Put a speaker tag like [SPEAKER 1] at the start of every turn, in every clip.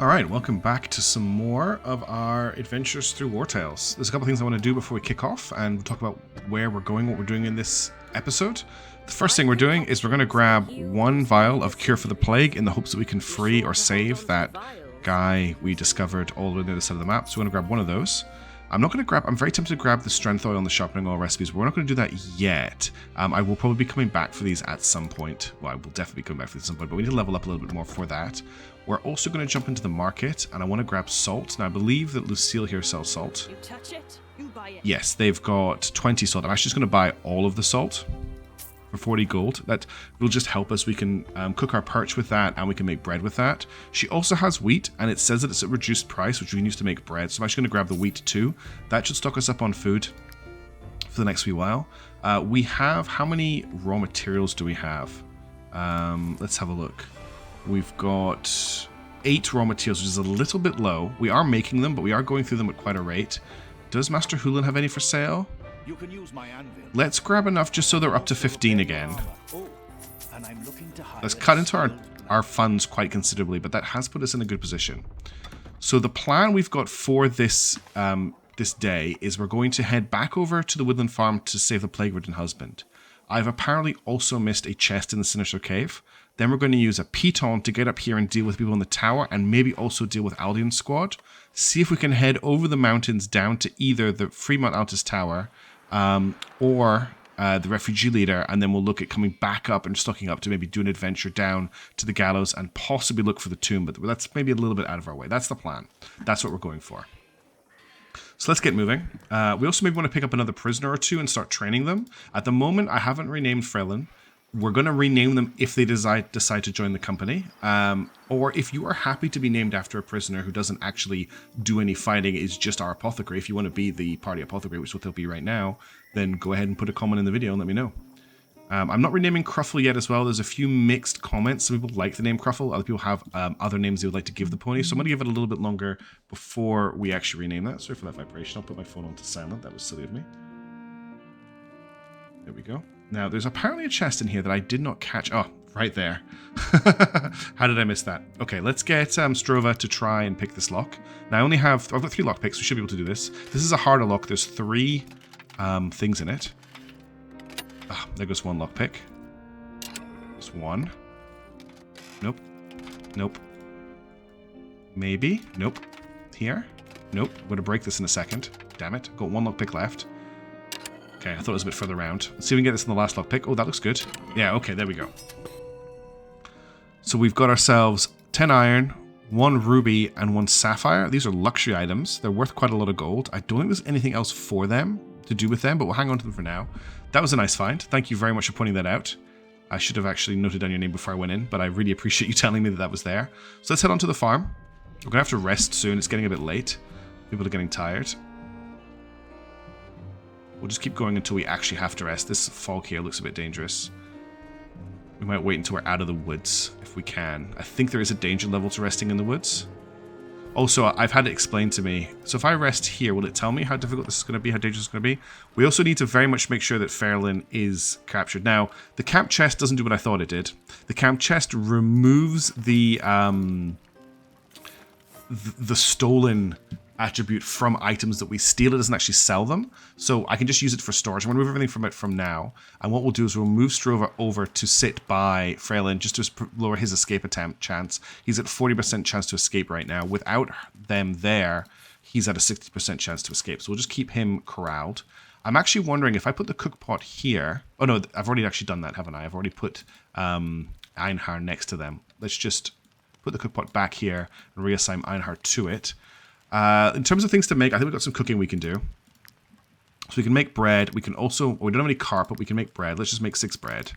[SPEAKER 1] Alright, welcome back to some more of our adventures through Wartales. There's a couple things I want to do before we kick off, and we'll talk about where we're going, what we're doing in this episode. The first thing we're doing is we're going to grab one vial of Cure for the Plague in the hopes that we can free or save that guy we discovered all the way on the other side of the map. So we're going to grab one of those. I'm very tempted to grab the strength oil and the sharpening oil recipes, but we're not going to do that yet. I will probably be coming back for these at some point. Well, I will definitely be coming back for these at some point, but we need to level up a little bit more for that. We're also going to jump into the market, and I want to grab salt. Now, I believe that Lucille here sells salt.
[SPEAKER 2] You touch it, you buy it.
[SPEAKER 1] Yes, they've got 20 salt. I'm actually just going to buy all of the salt for 40 gold. That will just help us. We can cook our perch with that, and we can make bread with that. She also has wheat, and it says that it's at reduced price, which we can use to make bread. So I'm actually going to grab the wheat too. That should stock us up on food for the next wee while. We have, how many raw materials do we have? Let's have a look. We've got 8 raw materials, which is a little bit low. We are making them, but we are going through them at quite a rate. Does Master Hulan have any for sale?
[SPEAKER 3] You can use my anvil.
[SPEAKER 1] Let's grab enough just so they're up to 15 again. Let's cut into our funds quite considerably, but that has put us in a good position. So the plan we've got for this this day is we're going to head back over to the woodland farm to save the plague-ridden husband. I've apparently also missed a chest in the Sinister Cave. Then we're going to use a piton to get up here and deal with people in the tower, and maybe also deal with Aldion's squad. See if we can head over the mountains down to either the Fremont Altus Tower or the refugee leader, and then we'll look at coming back up and stocking up to maybe do an adventure down to the gallows and possibly look for the tomb, but that's maybe a little bit out of our way. That's the plan. That's what we're going for. So let's get moving. We also maybe want to pick up another prisoner or two and start training them. At the moment, I haven't renamed Frelin. We're going to rename them if they decide to join the company. Or if you are happy to be named after a prisoner who doesn't actually do any fighting, is just our apothecary. If you want to be the party apothecary, which is what they'll be right now, then go ahead and put a comment in the video and let me know. I'm not renaming Cruffle yet as well. There's a few mixed comments. Some people like the name Cruffle. Other people have other names they would like to give the pony. So I'm going to give it a little bit longer before we actually rename that. Sorry for that vibration. I'll put my phone on to silent. That was silly of me. There we go. Now, there's apparently a chest in here that I did not catch. Oh, right there. How did I miss that? Okay, let's get Strova to try and pick this lock. Now, I've got 3 lock picks. We should be able to do this. This is a harder lock. There's 3 things in it. Ah, there goes 1 lock pick. There's 1. Nope. Nope. Maybe. Nope. Here. Nope. I'm going to break this in a second. Damn it. Got 1 lock pick left. Okay, I thought it was a bit further around. Let's see if we can get this in the last lock pick. Oh, that looks good. Yeah, okay, there we go. So we've got ourselves 10 iron, 1 ruby, and 1 sapphire. These are luxury items. They're worth quite a lot of gold. I don't think there's anything else for them to do with them, but we'll hang on to them for now. That was a nice find. Thank you very much for pointing that out. I should have actually noted down your name before I went in, but I really appreciate you telling me that that was there. So let's head on to the farm. We're going to have to rest soon. It's getting a bit late. People are getting tired. We'll just keep going until we actually have to rest. This fog here looks a bit dangerous. We might wait until we're out of the woods, if we can. I think there is a danger level to resting in the woods. Also, I've had it explained to me. So if I rest here, will it tell me how difficult this is going to be, how dangerous it's going to be? We also need to very much make sure that Fairlin is captured. Now, the camp chest doesn't do what I thought it did. The camp chest removes the stolen attribute from items that we steal. It doesn't actually sell them, so I can just use it for storage. I'm going to remove everything from it from now, and what we'll do is we'll move Strova over to sit by Freylin just to lower his escape attempt chance. He's at 40% chance to escape right now. Without them there, he's at a 60% chance to escape, so we'll just keep him corralled. I'm actually wondering if I put the cook pot here. Oh no, I've already actually done that, haven't I? I've already put Einhar next to them. Let's just put the cook pot back here and reassign Einhar to it. In terms of things to make, I think we've got some cooking we can do. So we can make bread. We can also... we don't have any carp, but we can make bread. Let's just make 6 bread.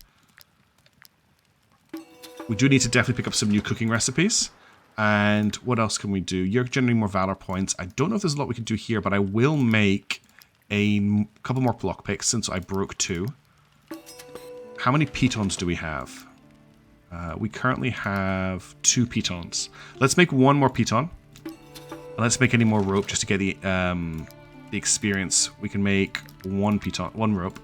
[SPEAKER 1] We do need to definitely pick up some new cooking recipes. And what else can we do? You're generating more valor points. I don't know if there's a lot we can do here, but I will make a couple more block picks since I broke 2. How many pitons do we have? We currently have 2 pitons. Let's make 1 more piton. And let's make any more rope just to get the experience. We can make 1 piton, 1 rope.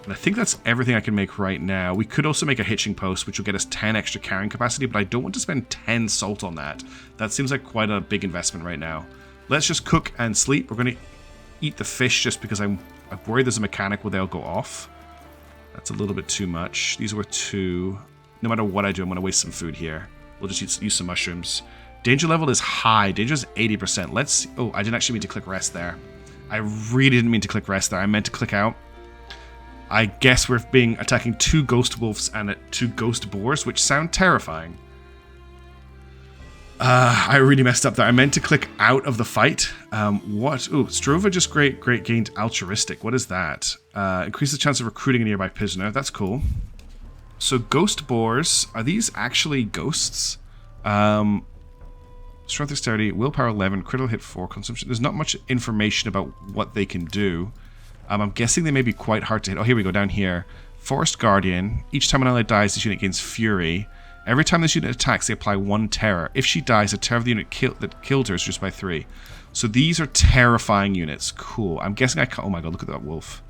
[SPEAKER 1] And I think that's everything I can make right now. We could also make a hitching post, which will get us 10 extra carrying capacity, but I don't want to spend 10 salt on that. That seems like quite a big investment right now. Let's just cook and sleep. We're going to eat the fish just because I'm worried there's a mechanic where they'll go off. That's a little bit too much. These were 2. No matter what I do, I'm going to waste some food here. We'll just use some mushrooms. Danger level is high. Danger is 80%. Let's... Oh, I didn't actually mean to click rest there. I really didn't mean to click rest there. I meant to click out. I guess we're attacking 2 ghost wolves and 2 ghost boars, which sound terrifying. I really messed up there. I meant to click out of the fight. What? Oh, Strova just gained altruistic. What is that? Increase the chance of recruiting a nearby prisoner. That's cool. So ghost boars, are these actually ghosts? Strength, dexterity, willpower 11, critical hit 4, consumption. There's not much information about what they can do. I'm guessing they may be quite hard to hit. Oh, here we go, down here. Forest Guardian. Each time an ally dies, this unit gains Fury. Every time this unit attacks, they apply 1 terror. If she dies, the terror of the unit that killed her is reduced by 3. So these are terrifying units. Cool. I'm guessing I can't... Oh my god, look at that wolf.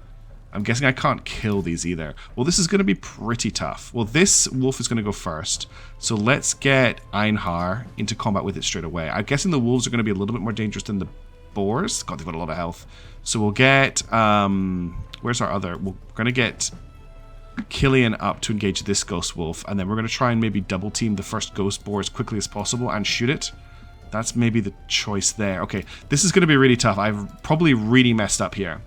[SPEAKER 1] I'm guessing I can't kill these either. Well, this is going to be pretty tough. Well, this wolf is going to go first. So let's get Einhar into combat with it straight away. I'm guessing the wolves are going to be a little bit more dangerous than the boars. God, they've got a lot of health. So we'll get... where's our other... We're going to get Killian up to engage this ghost wolf. And then we're going to try and maybe double team the first ghost boar as quickly as possible and shoot it. That's maybe the choice there. Okay, this is going to be really tough. I've probably really messed up here.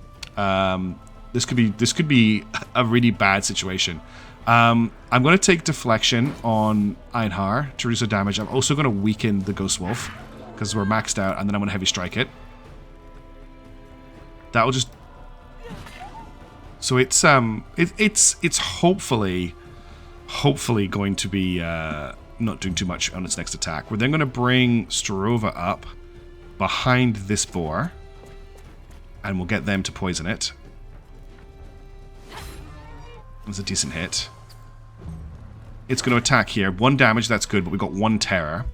[SPEAKER 1] This could be a really bad situation. I'm going to take deflection on Einhar to reduce the damage. I'm also going to weaken the ghost wolf because we're maxed out, and then I'm going to heavy strike it. That will just... So it's hopefully going to be not doing too much on its next attack. We're then going to bring Strova up behind this boar, and we'll get them to poison it. That's a decent hit. It's going to attack here. 1 damage, that's good, but we've got 1 terror.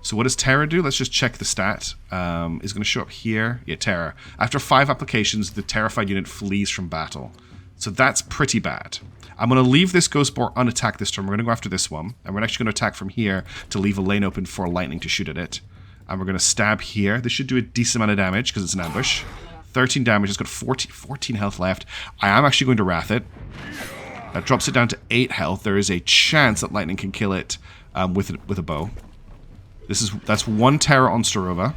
[SPEAKER 1] So what does terror do? Let's just check the stat. It's going to show up here. Yeah, terror. After 5 applications, the terrified unit flees from battle. So that's pretty bad. I'm going to leave this ghost boar unattacked this turn. We're going to go after this one. And we're actually going to attack from here to leave a lane open for lightning to shoot at it. And we're going to stab here. This should do a decent amount of damage because it's an ambush. 13 damage. It's got 14 health left. I am actually going to wrath it. That drops it down to 8 health. There is a chance that lightning can kill it with a bow. That's 1 terror on Strova.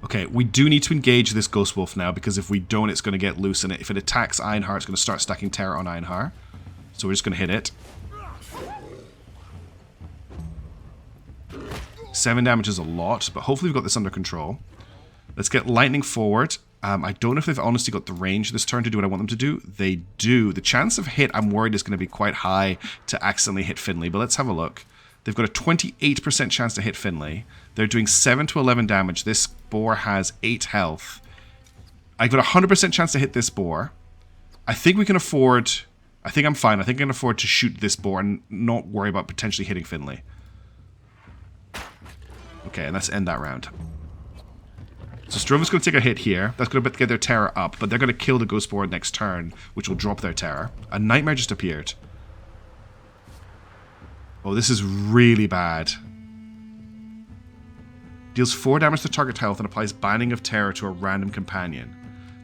[SPEAKER 1] Okay, we do need to engage this ghost wolf now because if we don't, it's going to get loose, and if it attacks Einhar, it's going to start stacking terror on Einhar. So we're just going to hit it. 7 damage is a lot, but hopefully we've got this under control. Let's get lightning forward. I don't know if they've honestly got the range this turn to do what I want them to do. They do. The chance of hit, I'm worried, is going to be quite high to accidentally hit Finley, but let's have a look. They've got a 28% chance to hit Finley. They're doing 7 to 11 damage. This boar has 8 health. I've got a 100% chance to hit this boar. I think we can afford... I think I'm fine. I think I can afford to shoot this boar and not worry about potentially hitting Finley. Okay, and let's end that round. So Strova's going to take a hit here. That's going to get their terror up, but they're going to kill the ghost boar next turn, which will drop their terror. A nightmare just appeared. Oh, this is really bad. Deals 4 damage to target health and applies Binding of Terror to a random companion.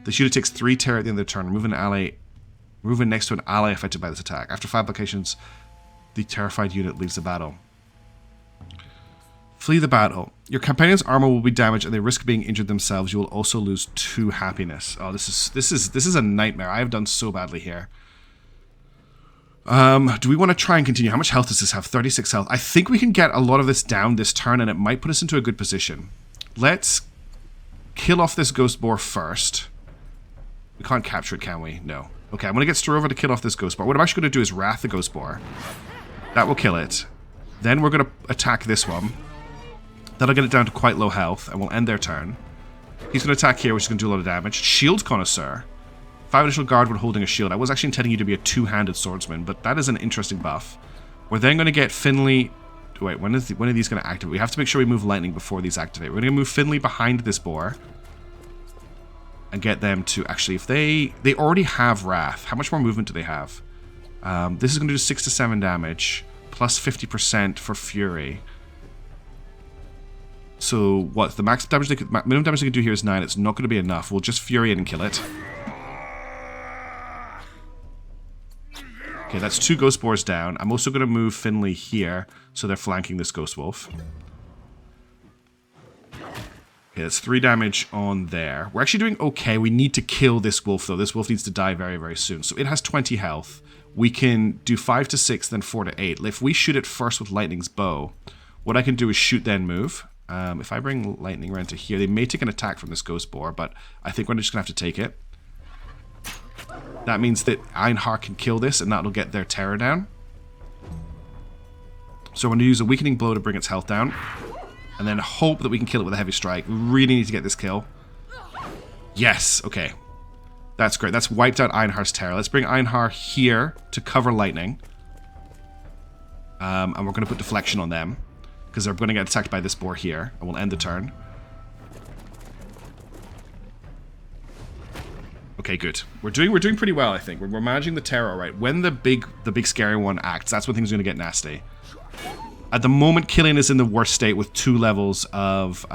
[SPEAKER 1] This unit takes 3 terror at the end of the turn. Remove next to an ally affected by this attack. After 5 applications, the terrified unit leaves the battle. Flee the battle. Your companion's armor will be damaged and they risk being injured themselves. You will also lose 2 happiness. Oh, this is a nightmare. I have done so badly here. Do we want to try and continue? How much health does this have? 36 health. I think we can get a lot of this down this turn and it might put us into a good position. Let's kill off this ghost boar first. We can't capture it, can we? No. Okay, I'm going to get Strova to kill off this ghost boar. What I'm actually going to do is wrath the ghost boar. That will kill it. Then we're going to attack this one. That'll get it down to quite low health, and we'll end their turn. He's going to attack here, which is going to do a lot of damage. Shield Connoisseur. 5 additional guard when holding a shield. I was actually intending you to be a 2-handed swordsman, but that is an interesting buff. We're then going to get Finley... Wait, when are these going to activate? We have to make sure we move lightning before these activate. We're going to move Finley behind this boar. and get them to actually, if they already have Wrath. How much more movement do they have? This is going to do 6 to 7 damage, plus 50% for Fury. So what? The max damage minimum damage they can do here is 9. It's not going to be enough. We'll just Fury it and kill it. Okay, that's 2 Ghost Boars down. I'm also going to move Finley here, so they're flanking this Ghost Wolf. Okay, that's 3 damage on there. We're actually doing okay. We need to kill this wolf, though. This wolf needs to die very, very soon. So it has 20 health. We can do 5 to 6, then 4 to 8. If we shoot it first with Lightning's bow, what I can do is shoot, then move. If I bring Lightning around to here, they may take an attack from this Ghost Boar, but I think we're just going to have to take it. That means that Einhar can kill this, and that'll get their terror down. So I'm going to use a Weakening Blow to bring its health down. And then hope that we can kill it with a Heavy Strike. We really need to get this kill. Yes, okay. That's great. That's wiped out Einhar's terror. Let's bring Einhar here to cover Lightning. And we're going to put Deflection on them, because they're going to get attacked by this boar here. And we'll end the turn. Okay, good. We're doing pretty well, I think. We're managing the terror all right. When the big scary one acts, that's when things are going to get nasty. At the moment, Killian is in the worst state with 2 levels of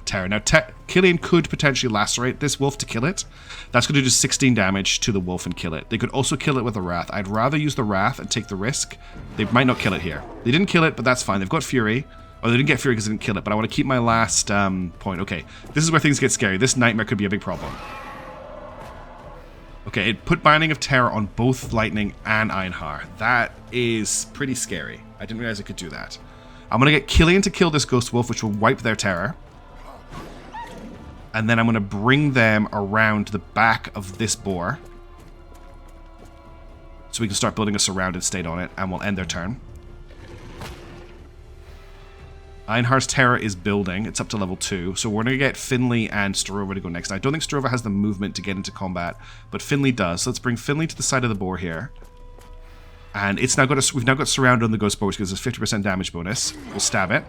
[SPEAKER 1] terror. Now, Killian could potentially lacerate this wolf to kill it. That's going to do 16 damage to the wolf and kill it. They could also kill it with a Wrath. I'd rather use the Wrath and take the risk. They might not kill it here. They didn't kill it, but that's fine. They've got Fury. Or they didn't get Fury because they didn't kill it, but I want to keep my last point. Okay, this is where things get scary. This Nightmare could be a big problem. Okay, it put Binding of Terror on both Lightning and Einhar. That is pretty scary. I didn't realize it could do that. I'm going to get Killian to kill this Ghost Wolf, which will wipe their terror. And then I'm going to bring them around the back of this boar. So we can start building a surrounded state on it, and we'll end their turn. Einhar's terror is building. It's up to level 2. So we're going to get Finley and Starova to go next. I don't think Starova has the movement to get into combat, but Finley does. So let's bring Finley to the side of the boar here. And it's now got we've now got surrounded on the Ghost Boar, which gives us 50% damage bonus. We'll stab it.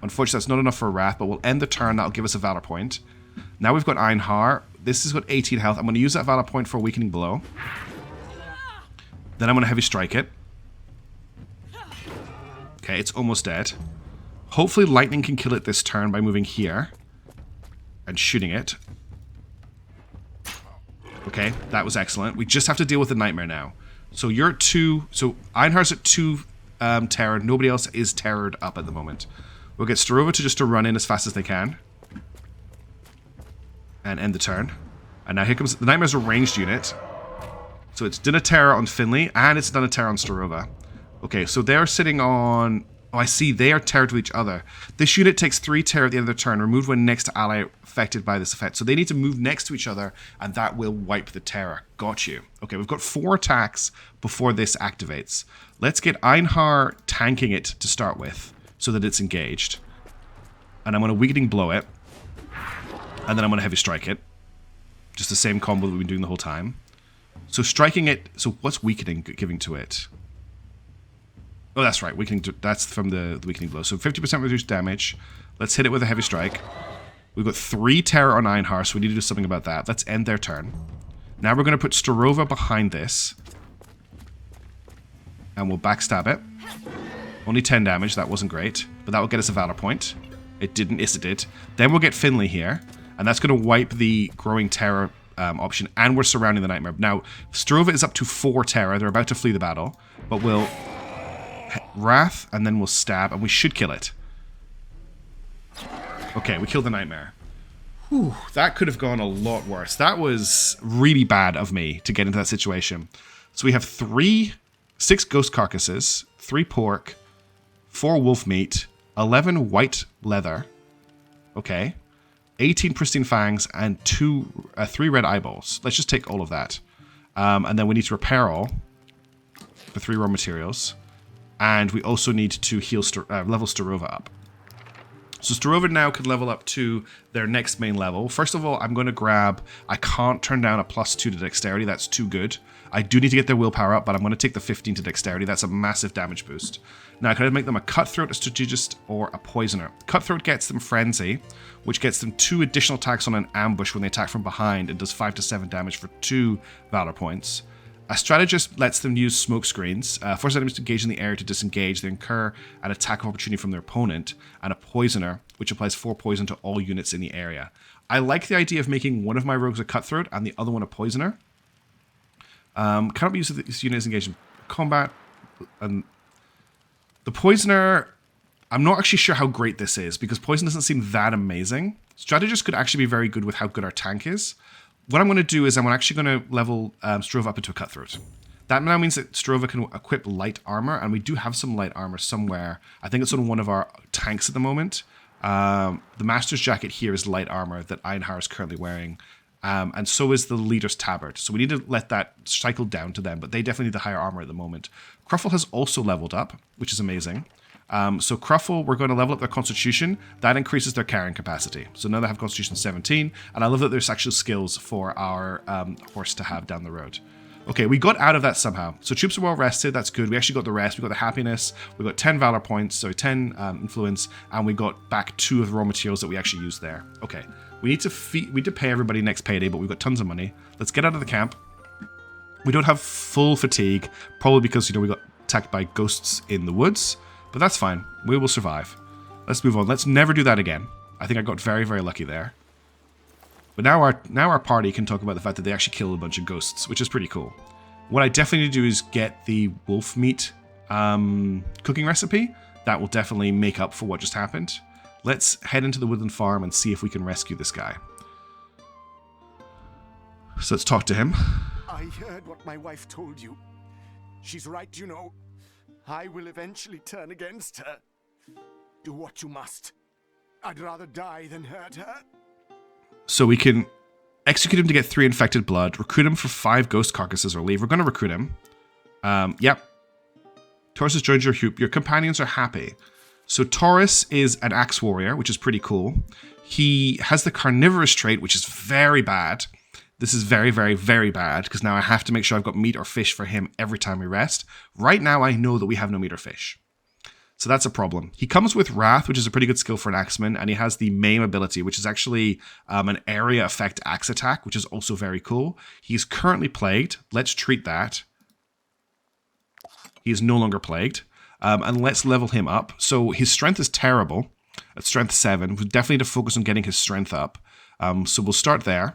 [SPEAKER 1] Unfortunately, that's not enough for a Wrath, but we'll end the turn. That'll give us a Valor point. Now we've got Einhar. This has got 18 health. I'm going to use that Valor point for a Weakening Blow. Then I'm going to Heavy Strike it. Okay, it's almost dead. Hopefully Lightning can kill it this turn by moving here and shooting it. Okay, that was excellent. We just have to deal with the Nightmare now. So you're at 2. So Einhar's at 2 terror. Nobody else is terrored up at the moment. We'll get Starova to run in as fast as they can. And end the turn. And now here comes... The Nightmare's a ranged unit. So it's done a terror on Finley, and it's done a terror on Starova. Okay, so they're sitting on... Oh, I see. They are terrored to each other. This unit takes 3 terror at the end of their turn, removed when next to ally affected by this effect. So they need to move next to each other, and that will wipe the terror. Got you. Okay, we've got 4 attacks before this activates. Let's get Einhar tanking it to start with, so that it's engaged. And I'm going to Weakening Blow it. And then I'm going to Heavy Strike it. Just the same combo that we've been doing the whole time. So striking it... So what's Weakening giving to it? Oh, that's right. That's from the Weakening Blow. So 50% reduced damage. Let's hit it with a Heavy Strike. We've got 3 terror on Einhar, so we need to do something about that. Let's end their turn. Now we're going to put Starova behind this. And we'll backstab it. Only 10 damage. That wasn't great. But that will get us a Valor point. It didn't. Yes, it did. Then we'll get Finley here. And that's going to wipe the Growing Terror option. And we're surrounding the Nightmare. Now, Starova is up to 4 terror. They're about to flee the battle. But we'll... Wrath, and then we'll stab, and we should kill it. Okay, we killed the Nightmare. Whew, that could have gone a lot worse. That was really bad of me to get into that situation. So we have 6 ghost carcasses, 3 pork, 4 wolf meat, 11 white leather, okay, 18 pristine fangs, and 3 red eyeballs. Let's just take all of that. And then we need to repair all for 3 raw materials. And we also need to heal level Starova up. So Starova now can level up to their next main level. First of all, I'm going to grab... I can't turn down a +2 to dexterity. That's too good. I do need to get their willpower up, but I'm going to take the 15 to dexterity. That's a massive damage boost. Now, I could either make them a cutthroat, a strategist, or a poisoner. Cutthroat gets them frenzy, which gets them 2 additional attacks on an ambush when they attack from behind and does 5 to 7 damage for 2 valor points. A strategist lets them use smoke screens, force enemies to engage in the area to disengage. They incur an attack of opportunity from their opponent, and a poisoner, which applies 4 poison to all units in the area. I like the idea of making one of my rogues a cutthroat and the other one a poisoner. Cannot be used if this unit is engaged in combat. And the poisoner, I'm not actually sure how great this is, because poison doesn't seem that amazing. Strategist could actually be very good with how good our tank is. What I'm going to do is I'm actually going to level Starova up into a cutthroat. That now means that Starova can equip light armor, and we do have some light armor somewhere. I think it's on one of our tanks at the moment. The Master's Jacket here is light armor that Einhar is currently wearing, and so is the Leader's Tabard. So we need to let that cycle down to them, but they definitely need the higher armor at the moment. Cruffle has also leveled up, which is amazing. So Cruffle, we're going to level up their Constitution. That increases their carrying capacity. So now they have Constitution 17, and I love that there's actual skills for our horse to have down the road. Okay, we got out of that somehow. So troops are well rested, that's good. We actually got the rest, we got the happiness, we got 10 valor points, so 10 influence, and we got back 2 of the raw materials that we actually used there. Okay, we need to pay everybody next payday, but we've got tons of money. Let's get out of the camp. We don't have full fatigue, probably because, we got attacked by ghosts in the woods. But that's fine. We will survive. Let's move on. Let's never do that again. I think I got very, very lucky there. But now our party can talk about the fact that they actually killed a bunch of ghosts, which is pretty cool. What I definitely need to do is get the wolf meat cooking recipe. That will definitely make up for what just happened. Let's head into the woodland farm and see if we can rescue this guy. So let's talk to him.
[SPEAKER 2] I heard what my wife told you. She's right, I will eventually turn against her. Do what you must. I'd rather die than hurt her.
[SPEAKER 1] So we can execute him to get 3 infected blood, recruit him for 5 ghost carcasses or leave. We're going to recruit him. Yep. Taurus has joined your hoop. Your companions are happy. So Taurus is an axe warrior, which is pretty cool. He has the carnivorous trait, which is very bad. This is very, very, very bad, because now I have to make sure I've got meat or fish for him every time we rest. Right now, I know that we have no meat or fish. So that's a problem. He comes with Wrath, which is a pretty good skill for an axeman, and he has the Maim ability, which is actually an area effect axe attack, which is also very cool. He's currently plagued. Let's treat that. He is no longer plagued. And let's level him up. So his strength is terrible. At strength 7. We definitely need to focus on getting his strength up. So we'll start there.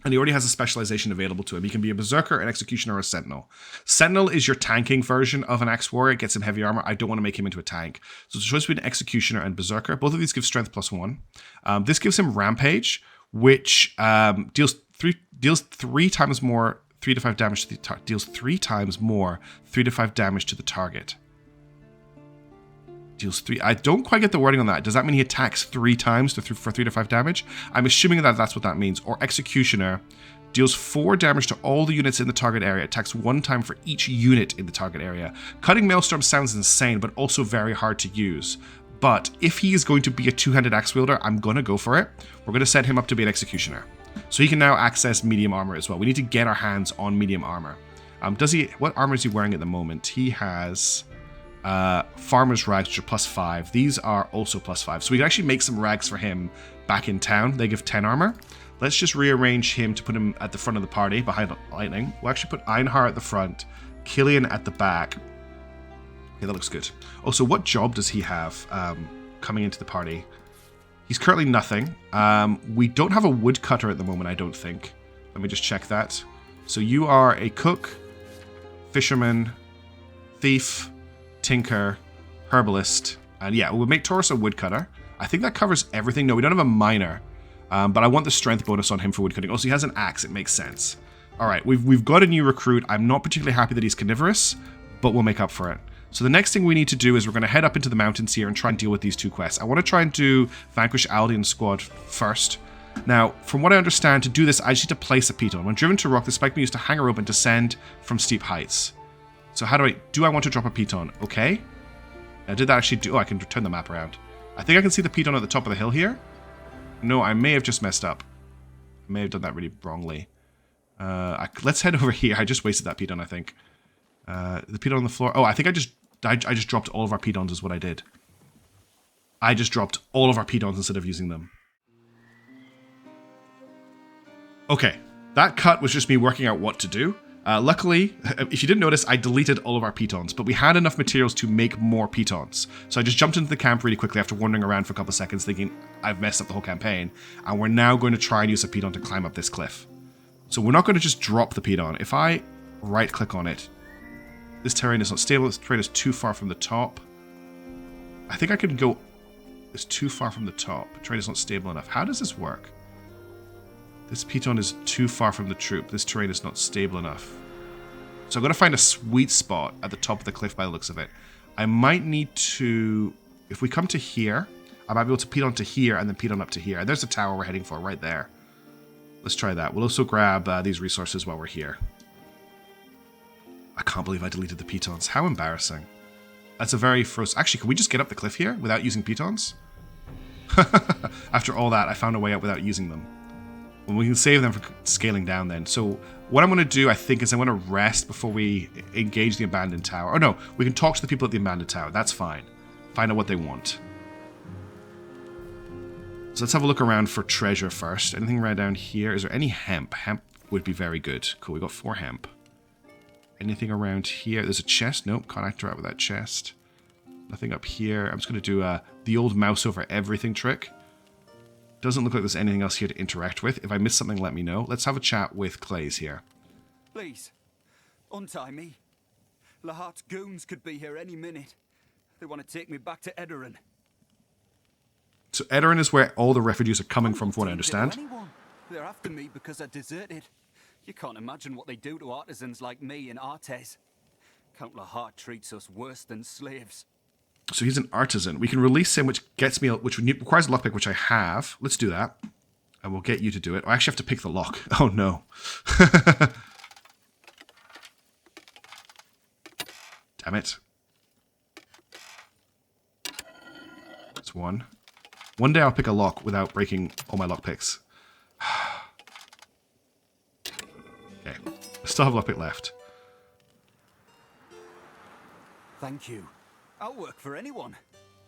[SPEAKER 1] And he already has a specialization available to him. He can be a berserker, an executioner, or a sentinel. Sentinel is your tanking version of an axe warrior. It gets him heavy armor. I don't want to make him into a tank. So it's a choice between executioner and berserker. Both of these give strength +1. This gives him rampage, which deals 3 times more 3 to 5 damage to the deals 3 times more 3 to 5 damage to the target. Deals 3. I don't quite get the wording on that. Does that mean he attacks 3 times for 3 to 5 damage? I'm assuming that that's what that means. Or Executioner deals 4 damage to all the units in the target area. Attacks 1 time for each unit in the target area. Cutting Maelstrom sounds insane, but also very hard to use. But if he is going to be a 2-handed axe wielder, I'm going to go for it. We're going to set him up to be an Executioner. So he can now access medium armor as well. We need to get our hands on medium armor. What armor is he wearing at the moment? He has Farmer's Rags, which are +5. These are also +5. So we can actually make some rags for him back in town. They give 10 armor. Let's just rearrange him to put him at the front of the party, behind Lightning. We'll actually put Einhar at the front, Killian at the back. Okay, that looks good. Also, what job does he have coming into the party? He's currently nothing. We don't have a woodcutter at the moment, I don't think. Let me just check that. So you are a cook, fisherman, thief, tinker, herbalist, and yeah, we'll make Taurus a woodcutter. I think that covers everything. No, we don't have a miner, but I want the strength bonus on him for woodcutting. Also, he has an axe. It makes sense. All right, we've got a new recruit. I'm not particularly happy that he's carnivorous, but we'll make up for it. So the next thing we need to do is we're going to head up into the mountains here and try and deal with these 2 quests. I want to try and do Vanquish Aldean's squad first. Now, from what I understand, to do this, I just need to place a piton. When driven to rock, the spike may use to hang a rope and descend from steep heights. So how do I want to drop a piton? Okay. Now, did that actually do... Oh, I can turn the map around. I think I can see the Piton at the top of the hill here. No, I may have just messed up. I may have done that really wrongly. Let's head over here. I just wasted that Piton, I think. The Piton on the floor. Oh, I think I just dropped all of our Pitons is what I did. I just dropped all of our Pitons instead of using them. Okay, that cut was just me working out what to do. Luckily, if you didn't notice, I deleted all of our Pitons, but we had enough materials to make more Pitons. So I just jumped into the camp really quickly after wandering around for a couple of seconds thinking I've messed up the whole campaign, and we're now going to try and use a Piton to climb up this cliff. So we're not going to just drop the Piton. If I right-click on it, this terrain is not stable, this terrain is too far from the top. I think I can go... It's too far from the top. The terrain is not stable enough. How does this work? This Piton is too far from the troop. This terrain is not stable enough. So I'm going to find a sweet spot at the top of the cliff by the looks of it. I might need to... If we come to here, I might be able to Piton to here and then Piton up to here. And there's the tower we're heading for right there. Let's try that. We'll also grab these resources while we're here. I can't believe I deleted the Pitons. How embarrassing. That's a very frozen... Actually, can we just get up the cliff here without using Pitons? After all that, I found a way out without using them. Well, we can save them for scaling down then. So what I'm going to do, I think, is I'm going to rest before we engage the abandoned tower. Oh no, we can talk to the people at the abandoned tower. That's fine. Find out what they want. So let's have a look around for treasure first. Anything right down here? Is there any hemp? Hemp would be very good. Cool, we got 4 hemp. Anything around here? There's a chest. Nope, can't interact with that chest. Nothing up here. I'm just going to do the old mouse over everything trick. Doesn't look like there's anything else here to interact with. If I miss something, let me know. Let's have a chat with Clays here.
[SPEAKER 3] Please, untie me. Lahart's goons could be here any minute. They want to take me back to Edoran.
[SPEAKER 1] So Edoran is where all the refugees are coming from what I understand.
[SPEAKER 3] They're after me because I deserted. You can't imagine what they do to artisans like me in Wartales. Count Lahart treats us worse than slaves.
[SPEAKER 1] So he's an artisan. We can release him, which requires a lockpick, which I have. Let's do that. And we'll get you to do it. I actually have to pick the lock. Oh, no. Damn it. That's one. One day I'll pick a lock without breaking all my lockpicks. Okay. I still have a lockpick left.
[SPEAKER 3] Thank you. I'll work for anyone,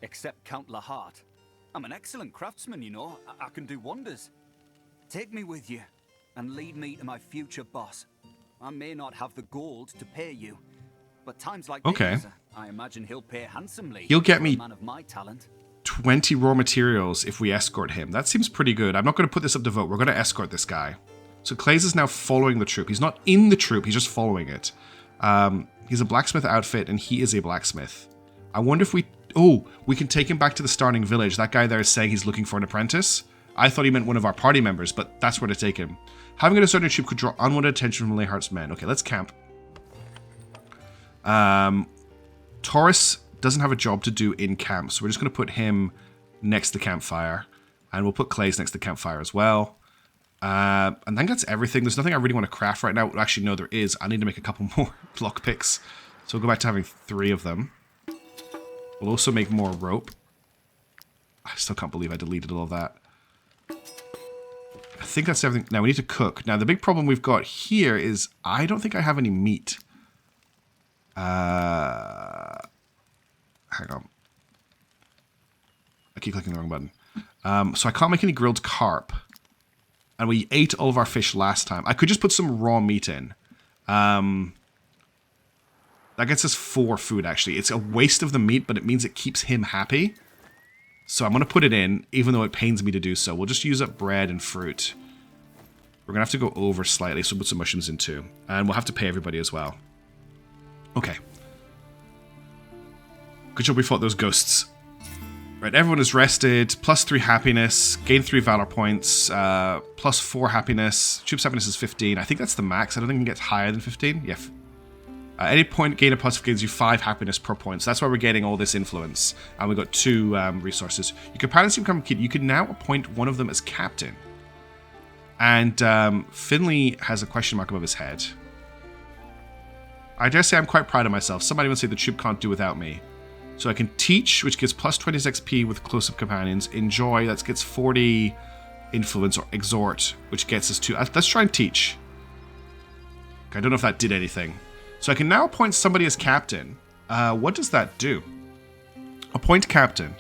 [SPEAKER 3] except Count Lahart. I'm an excellent craftsman, you know. I can do wonders. Take me with you, and lead me to my future boss. I may not have the gold to pay you, but times like these, I imagine he'll pay handsomely.
[SPEAKER 1] He'll get me
[SPEAKER 3] a man of my talent.
[SPEAKER 1] 20 raw materials if we escort him. That seems pretty good. I'm not going to put this up to vote. We're going to escort this guy. So Clays is now following the troop. He's not in the troop. He's just following it. He's a blacksmith outfit, and he is a blacksmith. I wonder if we... Oh, we can take him back to the starting village. That guy there is saying he's looking for an apprentice. I thought he meant one of our party members, but that's where to take him. Having a certain troop could draw unwanted attention from Lahart's men. Okay, let's camp. Taurus doesn't have a job to do in camp, so we're just going to put him next to the campfire. And we'll put Clays next to the campfire as well. And then that's everything. There's nothing I really want to craft right now. Actually, no, there is. I need to make a couple more lockpicks. So we'll go back to having 3 of them. We'll also make more rope. I still can't believe I deleted all of that. I think that's everything. Now we need to cook. Now the big problem we've got here is I don't think I have any meat. Hang on. I keep clicking the wrong button. So I can't make any grilled carp. And we ate all of our fish last time. I could just put some raw meat in. That gets us 4 food, actually. It's a waste of the meat, but it means it keeps him happy. So I'm going to put it in, even though it pains me to do so. We'll just use up bread and fruit. We're going to have to go over slightly, so we'll put some mushrooms in too. And we'll have to pay everybody as well. Okay. Good job we fought those ghosts. Right, everyone is rested. +3 happiness. Gain 3 valor points. +4 happiness. Troop's happiness is 15. I think that's the max. I don't think it gets higher than 15. Yeah. Any point gain a plus gives you 5 happiness per point. So that's why we're getting all this influence. And we've got 2 resources. You can apparently become kid. You can now appoint one of them as captain. And Finley has a question mark above his head. I dare say I'm quite proud of myself. Somebody would say the troop can't do without me. So I can teach, which gives plus 20 XP with close-up companions. Enjoy, that gets 40 influence, or exhort, which gets us to... let's try and teach. Okay, I don't know if that did anything. So I can now appoint somebody as captain. What does that do? Appoint captain.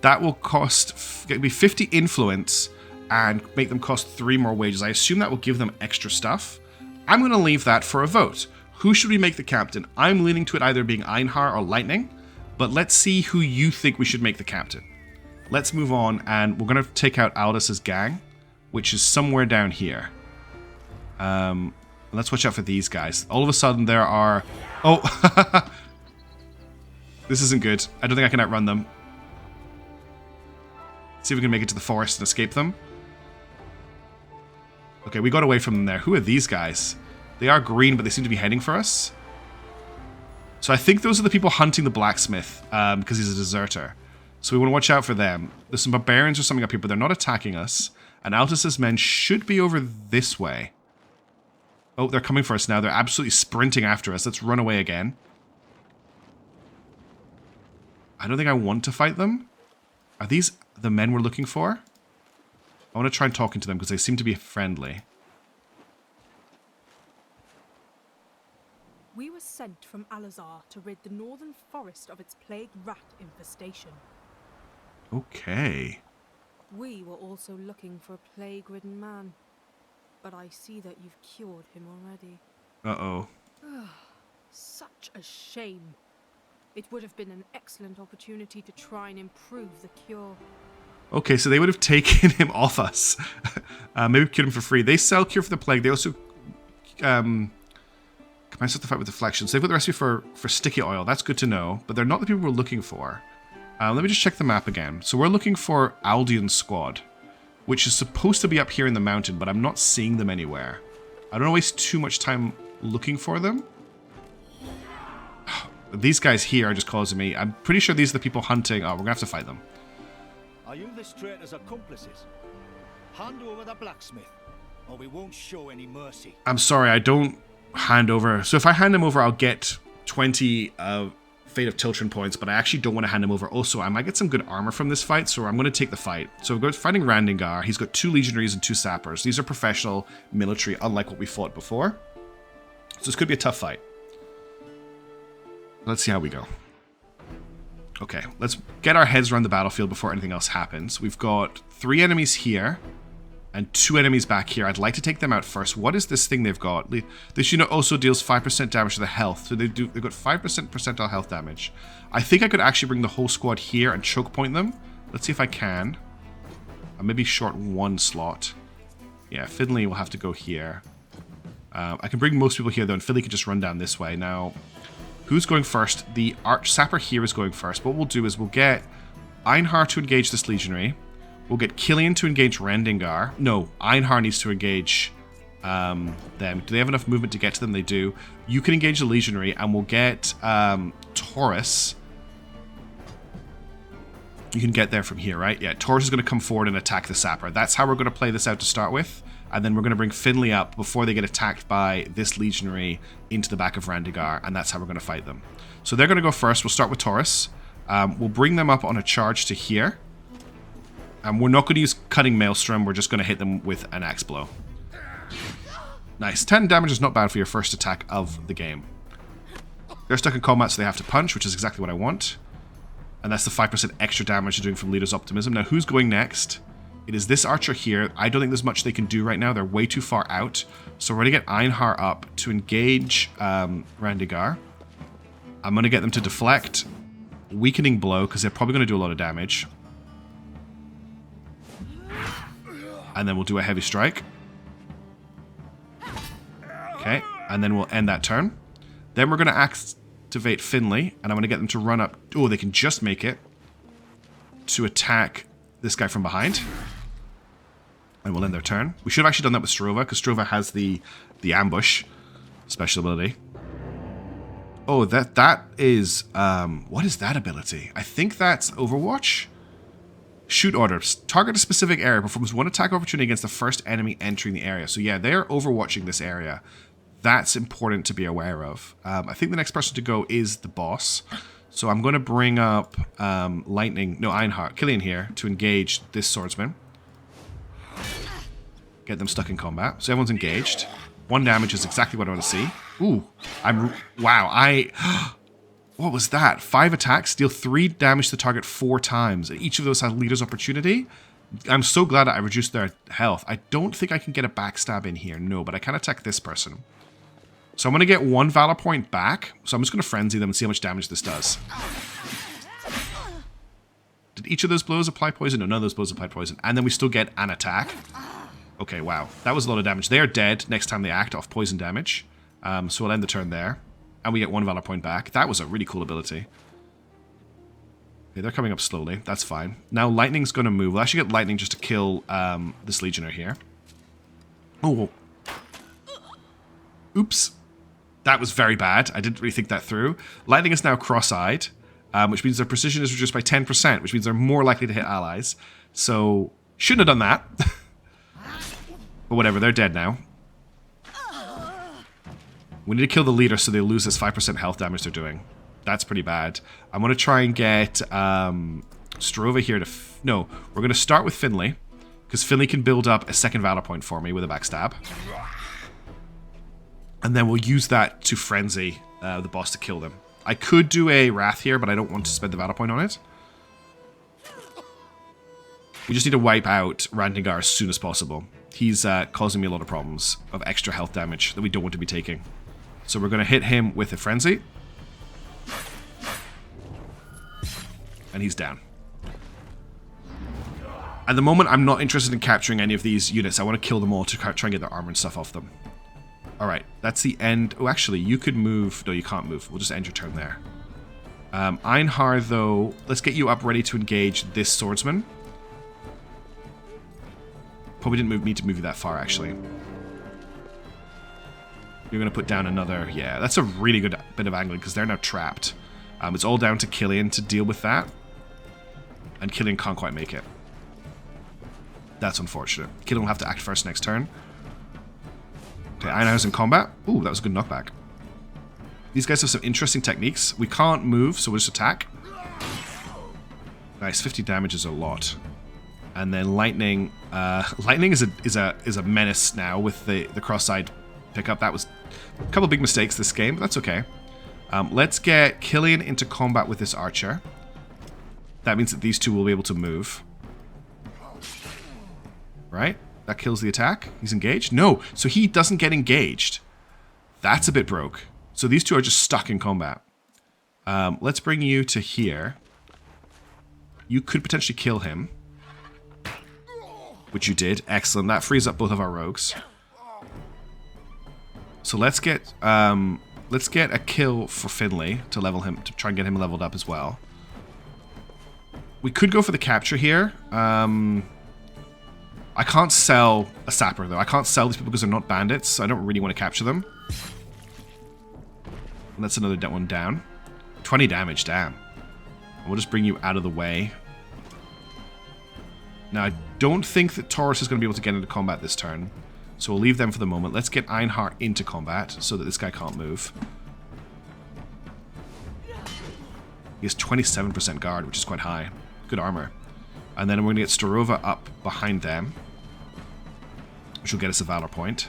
[SPEAKER 1] That will cost... It'll be 50 influence and make them cost 3 more wages. I assume that will give them extra stuff. I'm going to leave that for a vote. Who should we make the captain? I'm leaning to it either being Einhar or Lightning. But let's see who you think we should make the captain. Let's move on, and we're going to take out Aldous' gang, which is somewhere down here. Let's watch out for these guys. All of a sudden, there are... Oh! This isn't good. I don't think I can outrun them. See if we can make it to the forest and escape them. Okay, we got away from them there. Who are these guys? They are green, but they seem to be heading for us. So I think those are the people hunting the blacksmith, because he's a deserter. So we want to watch out for them. There's some barbarians or something up here, but they're not attacking us. And Aldous' men should be over this way. Oh, they're coming for us now. They're absolutely sprinting after us. Let's run away again. I don't think I want to fight them. Are these the men we're looking for? I want to try and talk to them because they seem to be friendly.
[SPEAKER 4] We were sent from Alazar to rid the northern forest of its plague rat infestation.
[SPEAKER 1] Okay.
[SPEAKER 4] We were also looking for a plague-ridden man, but I see that you've cured him already.
[SPEAKER 1] Uh-oh.
[SPEAKER 4] Such a shame. It would have been an excellent opportunity to try and improve the cure.
[SPEAKER 1] Okay, so they would have taken him off us. Maybe cured him for free. They sell cure for the plague. They also... Commence the fight with deflection. So they've got the recipe for sticky oil. That's good to know. But they're not the people we're looking for. Let me just check the map again. So we're looking for Aldion's squad, which is supposed to be up here in the mountain, but I'm not seeing them anywhere. I don't want to waste too much time looking for them. These guys here are just causing me. I'm pretty sure these are the people hunting. Oh, we're going to have to fight them.
[SPEAKER 5] Are you this traitor's accomplices? Hand over the blacksmith, or we won't show any mercy.
[SPEAKER 1] I'm sorry, I don't hand over. So if I hand him over, I'll get 20 Fate of Tiltrin points, but I actually don't want to hand him over. Also, I might get some good armor from this fight, so I'm going to take the fight. So we're fighting Randengar. He's got 2 legionaries and 2 sappers. These are professional military, unlike what we fought before. So this could be a tough fight. Let's see how we go. Okay, let's get our heads around the battlefield before anything else happens. We've got 3 enemies here and 2 enemies back here. I'd like to take them out first. What is this thing they've got? This unit also deals 5% damage to the health. So they've got 5% percentile health damage. I think I could actually bring the whole squad here and choke point them. Let's see if I can. I'll maybe short 1 slot. Yeah, Finley will have to go here. I can bring most people here though, and Finley can just run down this way. Now, who's going first? The Arch Sapper here is going first. What we'll do is we'll get Einhar to engage this legionary. We'll get Killian to engage Randengar. No, Einhar needs to engage them. Do they have enough movement to get to them? They do. You can engage the legionary, and we'll get Taurus. You can get there from here, right? Yeah, Taurus is going to come forward and attack the Sapper. That's how we're going to play this out to start with. And then we're going to bring Finley up before they get attacked by this legionary into the back of Randengar, and that's how we're going to fight them. So they're going to go first. We'll start with Taurus. We'll bring them up on a charge to here. We're not going to use Cutting Maelstrom. We're just going to hit them with an axe blow. Nice. 10 damage is not bad for your first attack of the game. They're stuck in combat, so they have to punch, which is exactly what I want. And that's the 5% extra damage they're doing from Leader's Optimism. Now, who's going next? It is this archer here. I don't think there's much they can do right now. They're way too far out. So we're going to get Einhar up to engage Randengar. I'm going to get them to deflect. Weakening blow, because they're probably going to do a lot of damage. And then we'll do a heavy strike. Okay, and then we'll end that turn. Then we're going to activate Finley, and I'm going to get them to run up. Oh, they can just make it to attack this guy from behind. And we'll end their turn. We should have actually done that with Strova, because Strova has the ambush special ability. Oh, that is... what is that ability? I think that's Overwatch? Shoot orders. Target a specific area. Performs 1 attack opportunity against the first enemy entering the area. So yeah, they're overwatching this area. That's important to be aware of. I think the next person to go is the boss. So I'm going to bring up Ironheart, Killian here, to engage this swordsman. Get them stuck in combat. So everyone's engaged. 1 damage is exactly what I want to see. Ooh, wow, what was that? 5 attacks, deal 3 damage to the target 4 times. Each of those has leader's opportunity. I'm so glad that I reduced their health. I don't think I can get a backstab in here, no, but I can attack this person. So I'm going to get 1 Valor point back. So I'm just going to frenzy them and see how much damage this does. Did each of those blows apply poison? No, none of those blows apply poison. And then we still get an attack. Okay, wow. That was a lot of damage. They are dead next time they act off poison damage. So we'll end the turn there. And we get 1 Valor point back. That was a really cool ability. Okay, they're coming up slowly. That's fine. Now Lightning's going to move. We'll actually get Lightning just to kill this Legionnaire here. Oh. Oops. That was very bad. I didn't really think that through. Lightning is now cross-eyed, which means their precision is reduced by 10%, which means they're more likely to hit allies. So, shouldn't have done that. But whatever, they're dead now. We need to kill the leader so they lose this 5% health damage they're doing. That's pretty bad. I'm going to try and get Strova here to... No, we're going to start with Finley, because Finley can build up a 2nd Valor point for me with a backstab. And then we'll use that to frenzy the boss to kill them. I could do a Wrath here, but I don't want to spend the Valor point on it. We just need to wipe out Randigar as soon as possible. He's causing me a lot of problems of extra health damage that we don't want to be taking. So we're going to hit him with a frenzy. And he's down. At the moment, I'm not interested in capturing any of these units. I want to kill them all to try and get their armor and stuff off them. Alright, that's the end. Oh, actually, you could move. No, you can't move. We'll just end your turn there. Einhar, though, let's get you up ready to engage this swordsman. Probably didn't need to move you that far, actually. You're going to put down another... Yeah, that's a really good bit of angling, because they're now trapped. It's all down to Killian to deal with that. And Killian can't quite make it. That's unfortunate. Killian will have to act first next turn. Okay, Einhar's in combat. Ooh, that was a good knockback. These guys have some interesting techniques. We can't move, so we'll just attack. Nice, 50 damage is a lot. And then Lightning. Lightning is a menace now with the cross-side pickup. That was a couple of big mistakes this game, but that's okay. Let's get Killian into combat with this archer. That means that these two will be able to move. Right? That kills the attack. He's engaged? No. So he doesn't get engaged. That's a bit broke. So these two are just stuck in combat. Let's bring you to here. You could potentially kill him. Which you did. Excellent. That frees up both of our rogues. So let's get a kill for Finley to level him, to try and get him leveled up as well. We could go for the capture here. I can't sell a sapper, though. I can't sell these people because they're not bandits, so I don't really want to capture them. And that's another one down. 20 damage, damn. And we'll just bring you out of the way. Now, I don't think that Taurus is going to be able to get into combat this turn, so we'll leave them for the moment. Let's get Einhar into combat so that this guy can't move. He has 27% guard, which is quite high. Good armor. And then we're going to get Starova up behind them, which will get us a Valor point.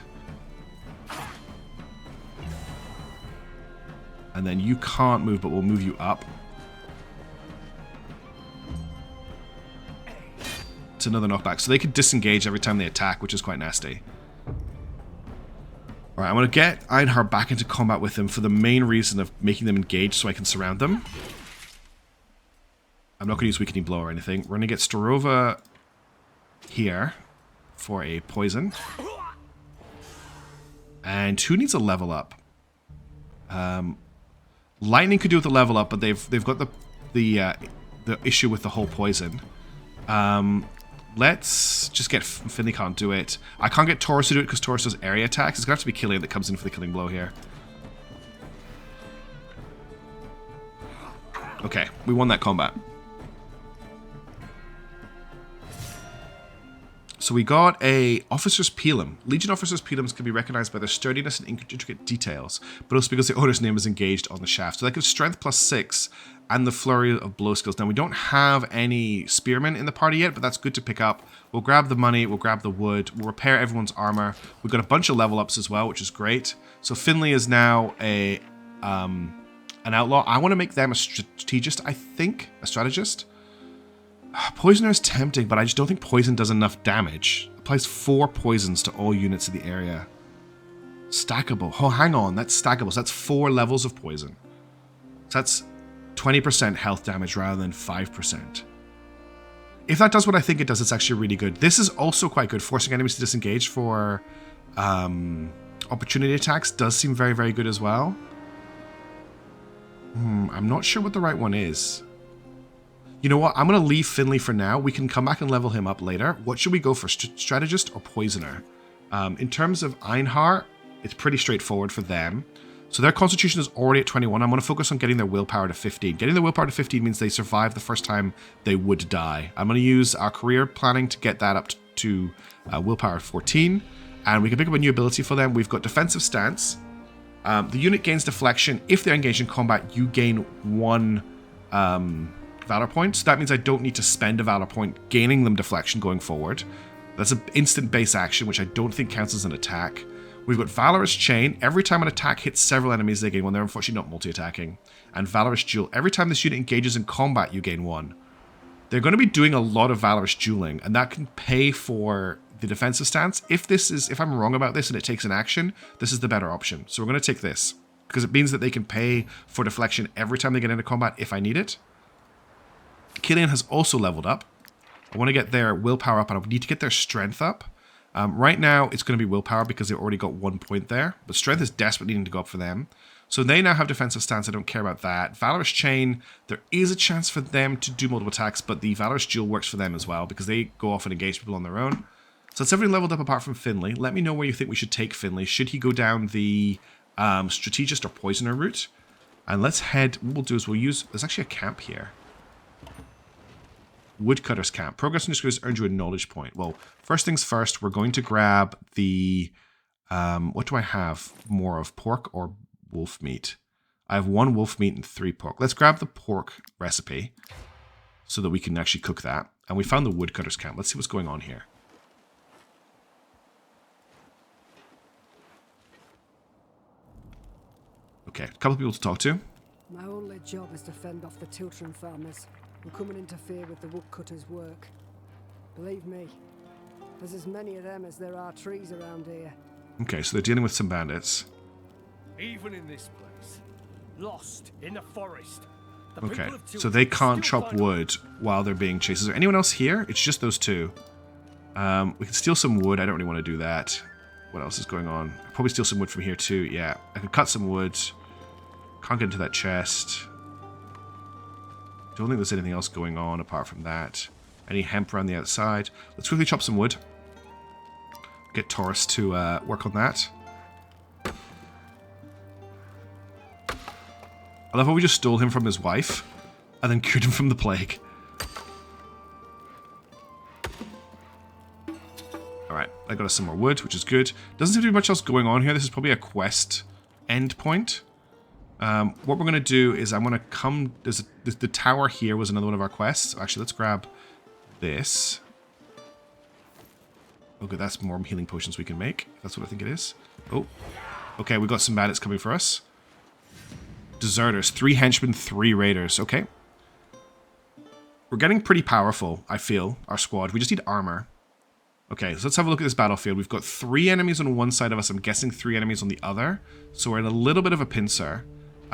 [SPEAKER 1] And then you can't move, but we'll move you up. It's another knockback. So they could disengage every time they attack, which is quite nasty. Alright, I'm going to get Einhar back into combat with them for the main reason of making them engage so I can surround them. I'm not going to use Weakening Blow or anything. We're going to get Starova here for a poison. And who needs a level up? Lightning could do with a level up, but they've got the issue with the whole poison. Let's just get... Finley can't do it. I can't get Taurus to do it because Taurus does area attacks. It's going to have to be Killian that comes in for the killing blow here. Okay, we won that combat. So we got a Officer's Pilum. Legion Officer's Pilums can be recognized by their sturdiness and intricate details, but also because the owner's name is engaged on the shaft. So that gives strength +6 and the flurry of blow skills. Now we don't have any spearmen in the party yet, but that's good to pick up. We'll grab the money, we'll grab the wood, we'll repair everyone's armor. We've got a bunch of level ups as well, which is great. So Finley is now an outlaw. I want to make them a strategist, I think. A strategist. Poisoner is tempting, but I just don't think poison does enough damage. Applies 4 poisons to all units in the area. Stackable. Oh, hang on. That's stackable. So that's 4 levels of poison. So that's 20% health damage rather than 5%. If that does what I think it does, it's actually really good. This is also quite good. Forcing enemies to disengage for opportunity attacks does seem very, very good as well. I'm not sure what the right one is. You know what? I'm going to leave Finley for now. We can come back and level him up later. What should we go for? Strategist or Poisoner? In terms of Einhar, it's pretty straightforward for them. So their Constitution is already at 21. I'm going to focus on getting their Willpower to 15. Getting their Willpower to 15 means they survive the first time they would die. I'm going to use our career planning to get that up to Willpower 14. And we can pick up a new ability for them. We've got Defensive Stance. The unit gains deflection. If they're engaged in combat, you gain 1... Valor point. So that means I don't need to spend a Valor point gaining them deflection going forward. That's an instant base action, which I don't think counts as an attack. We've got Valorous Chain. Every time an attack hits several enemies, they gain 1. They're unfortunately not multi-attacking. And Valorous Duel. Every time this unit engages in combat, you gain 1. They're going to be doing a lot of Valorous Dueling, and that can pay for the defensive stance. If I'm wrong about this and it takes an action, this is the better option. So we're going to take this, because it means that they can pay for deflection every time they get into combat if I need it. Killian has also leveled up. I want to get their willpower up, and I need to get their strength up. Right now, it's going to be willpower because they've already got 1 point there, but strength is desperately needing to go up for them. So they now have defensive stance. I don't care about that. Valorous Chain, there is a chance for them to do multiple attacks, but the Valorous Duel works for them as well because they go off and engage people on their own. So that's everything leveled up apart from Finley. Let me know where you think we should take Finley. Should he go down the strategist or poisoner route? And let's head, what we'll do is there's actually a camp here. Woodcutter's Camp. Progress in this earns you a knowledge point. Well, first things first, we're going to grab the... what do I have more of? Pork or wolf meat? I have 1 wolf meat and 3 pork. Let's grab the pork recipe so that we can actually cook that. And we found the Woodcutter's Camp. Let's see what's going on here. Okay, a couple of people to talk to.
[SPEAKER 6] My only job is to fend off the Tiltron farmers who come and interfere with the woodcutters' work. Believe me, there's as many of them as there are trees around here.
[SPEAKER 1] Okay, so they're dealing with some bandits.
[SPEAKER 5] Even in this place, lost in the forest.
[SPEAKER 1] Okay, so they can't chop wood while they're being chased. Is there anyone else here? It's just those 2. We can steal some wood. I don't really want to do that. What else is going on? I'll probably steal some wood from here too. Yeah, I can cut some wood. Can't get into that chest. Don't think there's anything else going on apart from that. Any hemp around the outside. Let's quickly chop some wood. Get Taurus to work on that. I love how we just stole him from his wife and then cured him from the plague. Alright, I got us some more wood, which is good. Doesn't seem to be much else going on here. This is probably a quest end point. What we're going to do is I'm going to come... the tower here was another one of our quests. Actually, let's grab this. Okay, that's more healing potions we can make. That's what I think it is. Oh. Okay, we got some bandits coming for us. Deserters. 3 henchmen, 3 raiders. Okay. We're getting pretty powerful, I feel, our squad. We just need armor. Okay, so let's have a look at this battlefield. We've got 3 enemies on one side of us. I'm guessing 3 enemies on the other. So we're in a little bit of a pincer.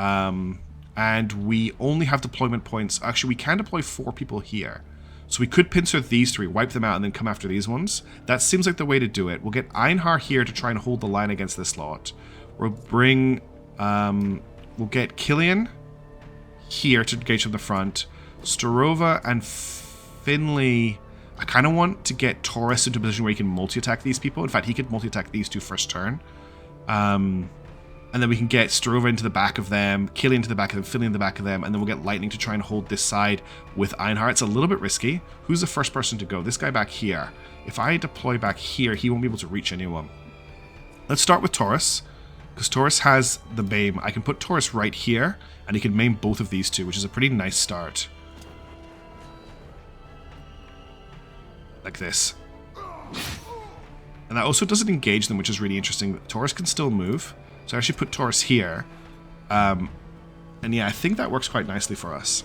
[SPEAKER 1] And we only have deployment points. Actually, we can deploy 4 people here. So we could pincer these 3, wipe them out, and then come after these ones. That seems like the way to do it. We'll get Einhar here to try and hold the line against this lot. We'll bring... we'll get Killian here to engage from the front. Starova and Finley... I kind of want to get Taurus into a position where he can multi-attack these people. In fact, he could multi-attack these 2 first turn. And then we can get Strova into the back of them, Killian into the back of them, Finley in the back of them, and then we'll get Lightning to try and hold this side with Einhar. It's a little bit risky. Who's the first person to go? This guy back here. If I deploy back here, he won't be able to reach anyone. Let's start with Taurus, because Taurus has the maim. I can put Taurus right here, and he can maim both of these two, which is a pretty nice start. Like this. And that also doesn't engage them, which is really interesting. Taurus can still move. So I actually put Taurus here. And yeah, I think that works quite nicely for us.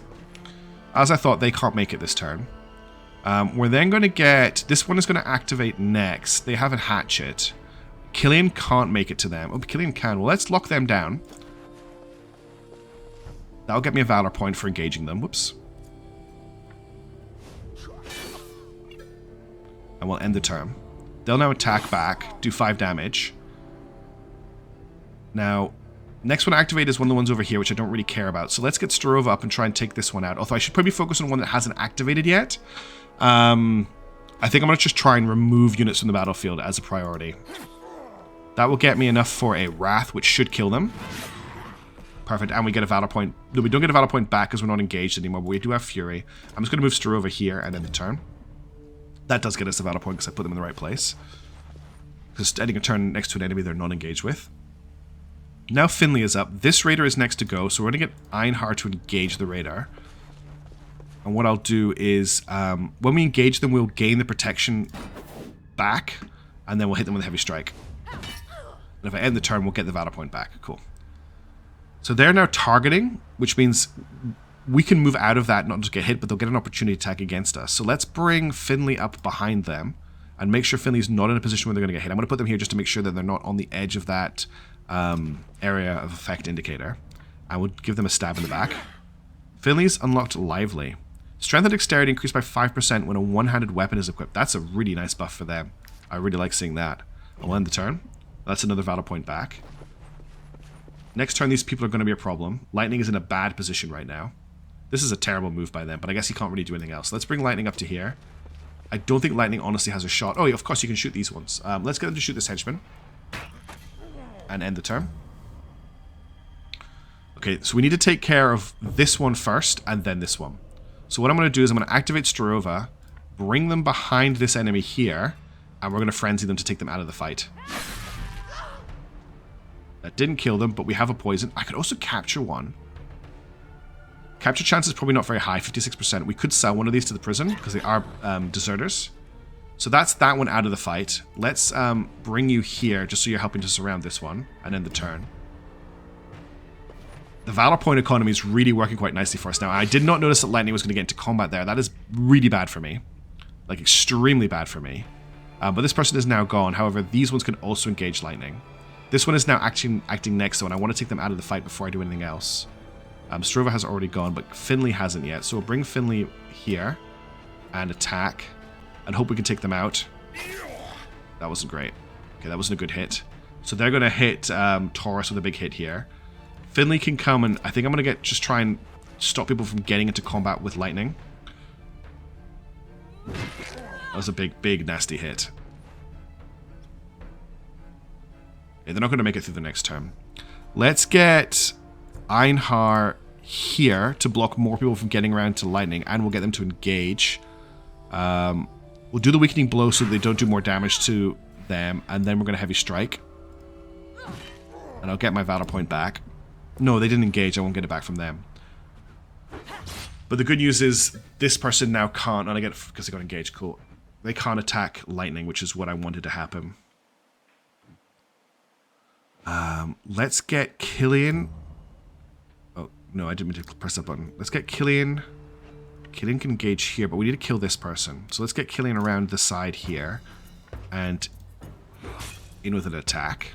[SPEAKER 1] As I thought, they can't make it this turn. We're then going to get... This one is going to activate next. They have a hatchet. Killian can't make it to them. Oh, Killian can. Well, let's lock them down. That'll get me a Valor point for engaging them. Whoops. And we'll end the turn. They'll now attack back, do 5 damage. Now, next one to activate is one of the ones over here, which I don't really care about. So let's get Strova up and try and take this one out. Although I should probably focus on one that hasn't activated yet. I think I'm going to just try and remove units from the battlefield as a priority. That will get me enough for a Wrath, which should kill them. Perfect, and we get a Valor point. No, we don't get a Valor point back because we're not engaged anymore, but we do have Fury. I'm just going to move Strova here and end the turn. That does get us a Valor point because I put them in the right place. Because ending a turn next to an enemy they're not engaged with. Now Finley is up. This Raider is next to go, so we're going to get Einhar to engage the Raider. And what I'll do is, when we engage them, we'll gain the protection back, and then we'll hit them with a heavy strike. And if I end the turn, we'll get the Valor point back. Cool. So they're now targeting, which means we can move out of that, not just get hit, but they'll get an opportunity to attack against us. So let's bring Finley up behind them, and make sure Finley's not in a position where they're going to get hit. I'm going to put them here just to make sure that they're not on the edge of that area of effect indicator. I would give them a stab in the back. Finley's unlocked Lively. Strength and Dexterity increased by 5% when a one-handed weapon is equipped. That's a really nice buff for them. I really like seeing that. I'll end the turn. That's another Valor point back. Next turn, these people are going to be a problem. Lightning is in a bad position right now. This is a terrible move by them, but I guess he can't really do anything else. Let's bring Lightning up to here. I don't think Lightning honestly has a shot. Oh, yeah, of course you can shoot these ones. Let's get them to shoot this henchman. And end the turn. Okay, so we need to take care of this one first, and then this one. So what I'm going to do is I'm going to activate Strova, bring them behind this enemy here, and we're going to frenzy them to take them out of the fight. That didn't kill them, but we have a poison. I could also capture one. Capture chance is probably not very high, 56%. We could sell one of these to the prison, because they are deserters. So that's that one out of the fight. Let's bring you here, just so you're helping to surround this one, and end the turn. The Valor point economy is really working quite nicely for us now. I did not notice that Lightning was going to get into combat there. That is really bad for me. Like, extremely bad for me. But this person is now gone. However, these ones can also engage Lightning. This one is now acting next, though, and I want to take them out of the fight before I do anything else. Strova has already gone, but Finley hasn't yet. So we'll bring Finley here and attack and hope we can take them out. That wasn't great. Okay, that wasn't a good hit. So they're going to hit Taurus with a big hit here. Finley can come, and I think I'm going to just try and stop people from getting into combat with Lightning. That was a big, big, nasty hit. Yeah, they're not going to make it through the next turn. Let's get Einhar here to block more people from getting around to Lightning, and we'll get them to engage. We'll do the weakening blow so that they don't do more damage to them, and then we're going to heavy strike. And I'll get my Valor point back. No, they didn't engage. I won't get it back from them. But the good news is this person now can't, and I get it because they got engaged. Cool. They can't attack Lightning, which is what I wanted to happen. Let's get Killian. Oh, no, I didn't mean to press that button. Let's get Killian. Killian can engage here, but we need to kill this person. So let's get Killian around the side here and in with an attack.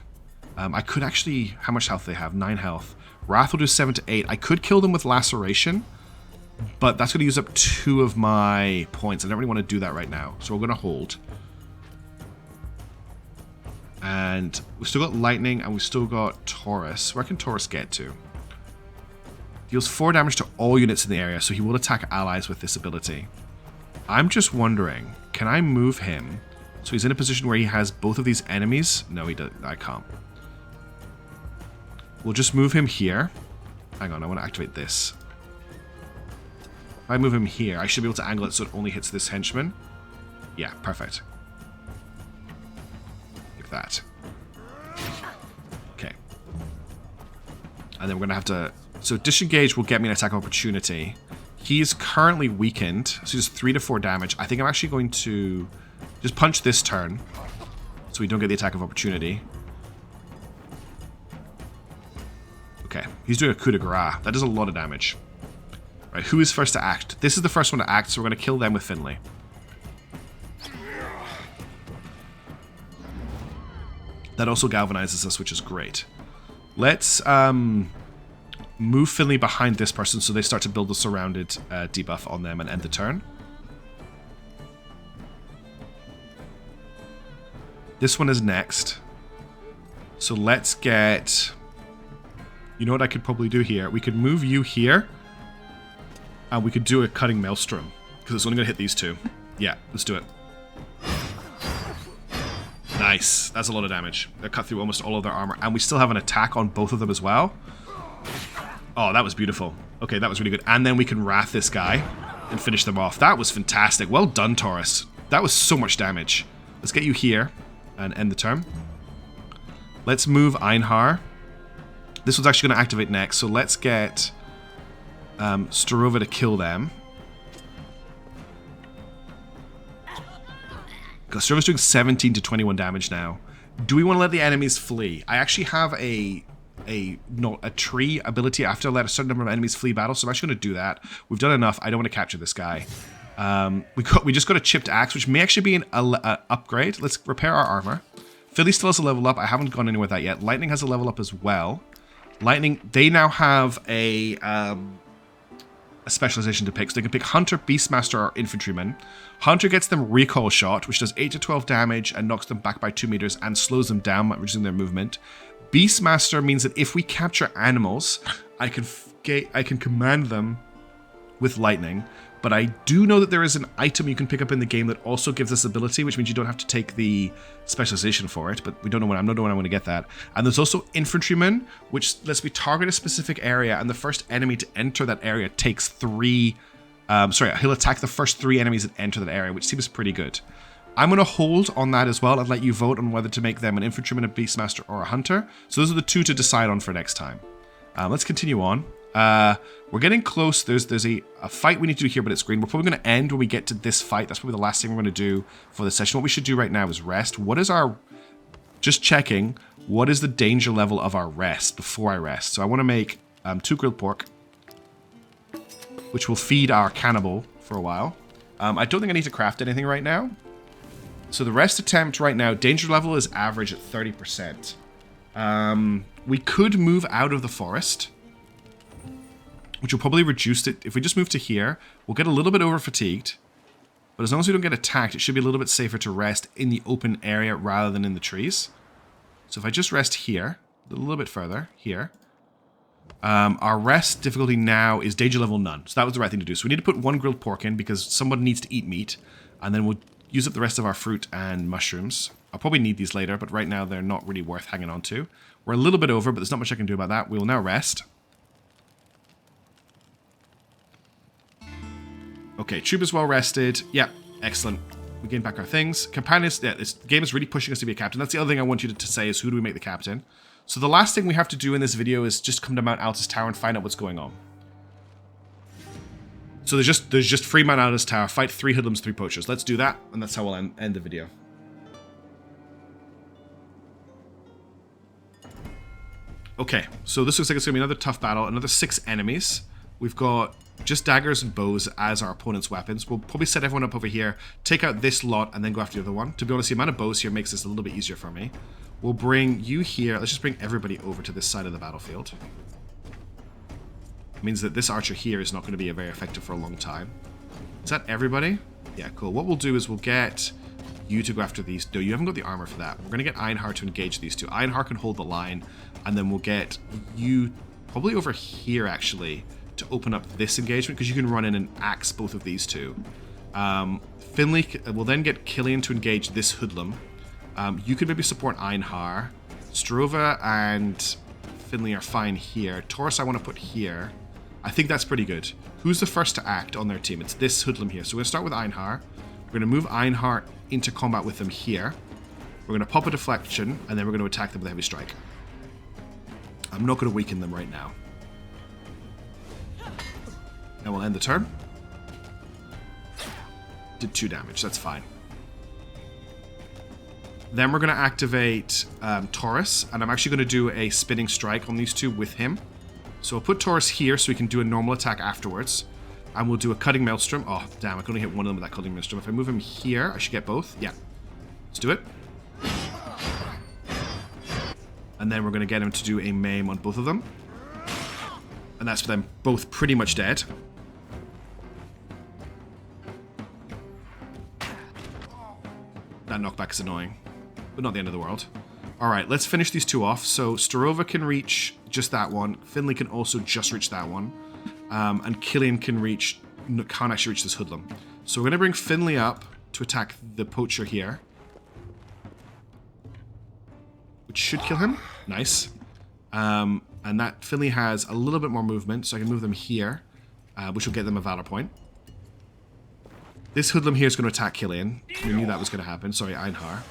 [SPEAKER 1] I could actually... How much health do they have? 9 health. Wrath will do 7 to 8. I could kill them with Laceration, but that's going to use up 2 of my points. I don't really want to do that right now, so we're going to hold. And we've still got Lightning, and we've still got Taurus. Where can Taurus get to? Deals 4 damage to all units in the area, so he will attack allies with this ability. I'm just wondering, can I move him so he's in a position where he has both of these enemies? No, he does. I can't. We'll just move him here. Hang on, I want to activate this. If I move him here, I should be able to angle it so it only hits this henchman. Yeah, perfect. Like that. Okay. And then we're going to have to... So disengage will get me an attack opportunity. He's currently weakened, so he does 3 to 4 damage. I think I'm actually going to just punch this turn so we don't get the attack of opportunity. Okay, he's doing a coup de grace. That does a lot of damage. Right, who is first to act? This is the first one to act, so we're going to kill them with Finley. That also galvanizes us, which is great. Let's move Finley behind this person so they start to build the surrounded debuff on them and end the turn. This one is next. So let's get... You know what I could probably do here? We could move you here. And we could do a cutting maelstrom. Because it's only going to hit these two. Yeah, let's do it. Nice. That's a lot of damage. They cut through almost all of their armor. And we still have an attack on both of them as well. Oh, that was beautiful. Okay, that was really good. And then we can wrath this guy and finish them off. That was fantastic. Well done, Taurus. That was so much damage. Let's get you here and end the turn. Let's move Einhar. This one's actually going to activate next, so let's get Starova to kill them. Because Starova's doing 17 to 21 damage now. Do we want to let the enemies flee? I actually have a tree ability. I have to let a certain number of enemies flee battle, so I'm actually going to do that. We've done enough. I don't want to capture this guy. We just got a chipped axe, which may actually be an upgrade. Let's repair our armor. Philly still has a level up. I haven't gone anywhere with that yet. Lightning has a level up as well. Lightning, they now have a specialization to pick. So they can pick Hunter, Beastmaster, or Infantryman. Hunter gets them Recall Shot, which does 8 to 12 damage and knocks them back by 2 meters and slows them down, reducing their movement. Beastmaster means that if we capture animals, I can command them with lightning. But I do know that there is an item you can pick up in the game that also gives this ability, which means you don't have to take the specialization for it, but we don't know when. I'm not knowing when I'm going to get that. And there's also Infantryman, which lets me target a specific area, and the first enemy to enter that area takes 3... he'll attack the first 3 enemies that enter that area, which seems pretty good. I'm going to hold on that as well and let you vote on whether to make them an Infantryman, a Beastmaster, or a Hunter. So those are the 2 to decide on for next time. Let's continue on. We're getting close. There's a fight we need to do here, but it's green. We're probably going to end when we get to this fight. That's probably the last thing we're going to do for this session. What we should do right now is rest. What is our... Just checking. What is the danger level of our rest before I rest? So I want to make 2 grilled pork, which will feed our cannibal for a while. I don't think I need to craft anything right now. So the rest attempt right now, danger level is average at 30%. We could move out of the forest, which will probably reduce it. If we just move to here, we'll get a little bit over fatigued. But as long as we don't get attacked, it should be a little bit safer to rest in the open area rather than in the trees. So if I just rest here, a little bit further, here. Our rest difficulty now is danger level none. So that was the right thing to do. So we need to put 1 grilled pork in because someone needs to eat meat. And then we'll use up the rest of our fruit and mushrooms. I'll probably need these later, but right now they're not really worth hanging on to. We're a little bit over, but there's not much I can do about that. We will now rest. Okay, troop is well rested. Yeah, excellent. We gain back our things. Companions, yeah, this game is really pushing us to be a captain. That's the other thing I want you to say is who do we make the captain? So the last thing we have to do in this video is just come to Mount Altus Tower and find out what's going on. So there's just 3 Mount Altus Tower, fight 3 hoodlums, 3 poachers. Let's do that, and that's how we'll end the video. Okay, so this looks like it's going to be another tough battle. Another 6 enemies. We've got just daggers and bows as our opponent's weapons. We'll probably set everyone up over here, take out this lot, and then go after the other one. To be honest, the amount of bows here makes this a little bit easier for me. We'll bring you here. Let's just bring everybody over to this side of the battlefield. It means that this archer here is not going to be very effective for a long time. Is that everybody? Yeah, cool. What we'll do is we'll get you to go after these. No, you haven't got the armor for that. We're going to get Einhar to engage these 2. Einhar can hold the line, and then we'll get you probably over here, actually, to open up this engagement, because you can run in and axe both of these 2. Finley will then get Killian to engage this hoodlum. You could maybe support Einhar. Strova and Finley are fine here. Taurus I want to put here. I think that's pretty good. Who's the first to act on their team? It's this hoodlum here. So we're going to start with Einhar. We're going to move Einhar into combat with them here. We're going to pop a deflection, and then we're going to attack them with a heavy strike. I'm not going to weaken them right now. And we'll end the turn. Did 2 damage, that's fine. Then we're going to activate Taurus, and I'm actually going to do a spinning strike on these two with him. So I'll put Taurus here so we can do a normal attack afterwards. And we'll do a cutting maelstrom. Oh, damn, I can only hit one of them with that cutting maelstrom. If I move him here, I should get both. Yeah. Let's do it. And then we're going to get him to do a maim on both of them. And that's for them both pretty much dead. That knockback is annoying, but not the end of the world. Alright, let's finish these two off. So Starova can reach just that one. Finley can also just reach that one. And Killian can't actually reach this hoodlum. So we're going to bring Finley up to attack the poacher here. Which should kill him. Nice. And that Finley has a little bit more movement, so I can move them here, which will get them a valor point. This hoodlum here is going to attack Killian. We knew that was going to happen. Sorry, Einhar.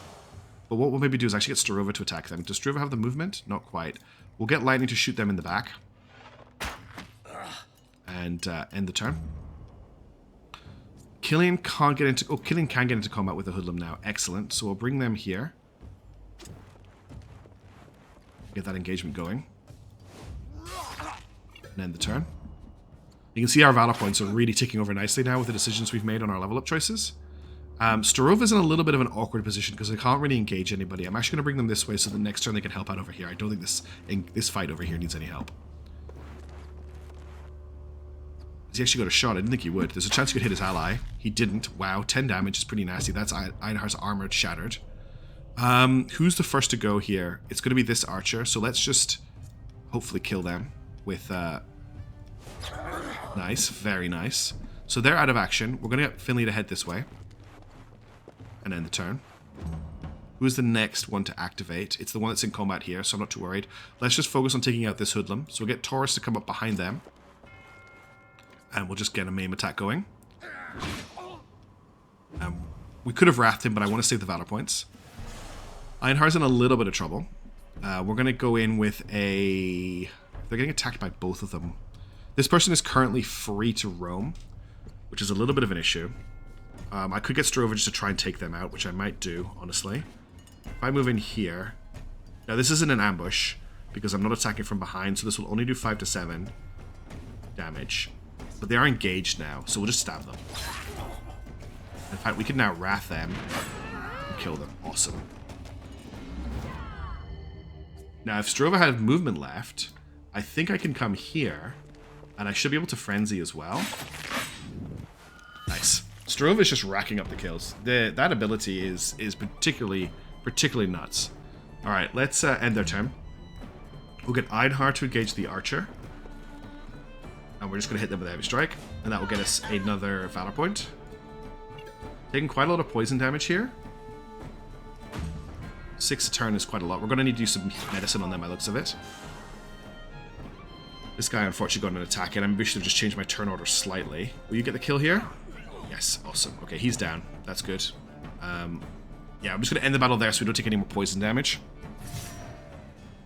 [SPEAKER 1] But what we'll maybe do is actually get Starova to attack them. Does Starova have the movement? Not quite. We'll get Lightning to shoot them in the back. And end the turn. Killian can't get into... Oh, Killian can get into combat with the hoodlum now. Excellent. So we'll bring them here. Get that engagement going. And end the turn. You can see our valor points are really ticking over nicely now with the decisions we've made on our level up choices. Starova's in a little bit of an awkward position because they can't really engage anybody. I'm actually going to bring them this way so the next turn they can help out over here. I don't think this fight over here needs any help. Has he actually got a shot? I didn't think he would. There's a chance he could hit his ally. He didn't. Wow, 10 damage is pretty nasty. That's Einhar's armor shattered. Who's the first to go here? It's going to be this archer, so let's just hopefully kill them with... Nice, very nice. So they're out of action. We're going to get Finley to head this way. And end the turn. Who's the next one to activate? It's the one that's in combat here, so I'm not too worried. Let's just focus on taking out this hoodlum. So we'll get Taurus to come up behind them. And we'll just get a maim attack going. We could have wrathed him, but I want to save the valor points. Einhar's in a little bit of trouble. We're going to go in with a... They're getting attacked by both of them. This person is currently free to roam, which is a little bit of an issue. I could get Starova just to try and take them out, which I might do, honestly. If I move in here... Now, this isn't an ambush, because I'm not attacking from behind, so this will only do 5 to 7 damage. But they are engaged now, so we'll just stab them. In fact, we can now wrath them and kill them. Awesome. Now, if Starova had movement left, I think I can come here, and I should be able to frenzy as well. Nice. Starova is just racking up the kills. That ability is particularly nuts. All right, let's end their turn. We'll get Einhar to engage the archer. And we're just going to hit them with a heavy strike. And that will get us another valor point. Taking quite a lot of poison damage here. 6 a turn is quite a lot. We're going to need to do some medicine on them by the looks of it. This guy unfortunately got an attack in. I maybe should have just changed my turn order slightly. Will you get the kill here? Yes, awesome. Okay, he's down. That's good. Yeah, I'm just going to end the battle there so we don't take any more poison damage.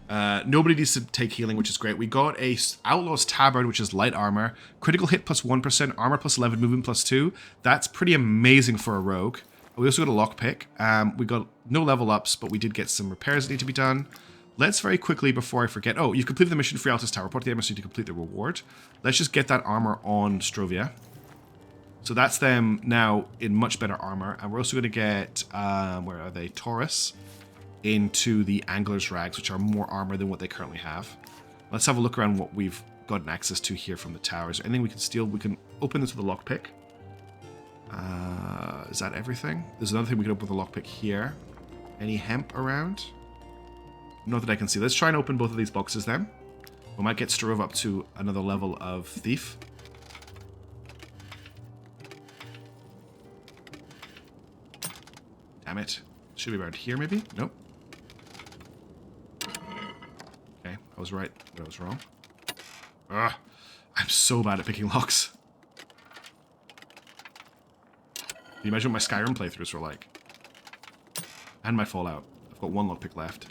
[SPEAKER 1] Nobody needs to take healing, which is great. We got a Outlaw's Tabard, which is light armor. Critical hit plus 1%, armor plus 11, movement plus 2. That's pretty amazing for a rogue. We also got a lockpick. We got no level ups, but we did get some repairs that need to be done. Let's very quickly, before I forget... Oh, you've completed the mission for Altus Tower. Report to the emissary to complete the reward. Let's just get that armor on Strovia. So that's them now in much better armor. And we're also going to get... where are they? Taurus into the Angler's Rags, which are more armor than what they currently have. Let's have a look around what we've gotten access to here from the towers. Anything we can steal? We can open this with a lockpick. Is that everything? There's another thing we can open with a lockpick here. Any hemp around? Not that I can see. Let's try and open both of these boxes then. We might get Starova up to another level of thief. Damn it. Should be around here maybe? Nope. Okay, was right. I was wrong. Ugh. I'm so bad at picking locks. Can you imagine what my Skyrim playthroughs were like? And my Fallout. I've got one lockpick left.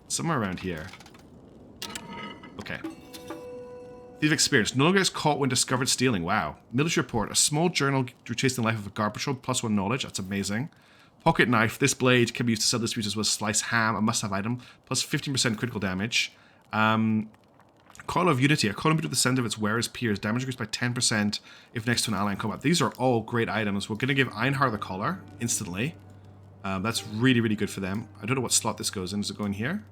[SPEAKER 1] Somewhere around here. Okay. Thief experience. No longer gets caught when discovered stealing. Wow. Military report. A small journal retracing the life of a guard patrol. +1 knowledge. That's amazing. Pocket knife. This blade can be used to sell distributors with slice ham. A must-have item. Plus 15% critical damage. Coil of Unity. A column to the center of its wearer's peers. Damage increased by 10% if next to an ally in combat. These are all great items. We're going to give Einhar the collar instantly. That's really, really good for them. I don't know what slot this goes in. Does it go in here?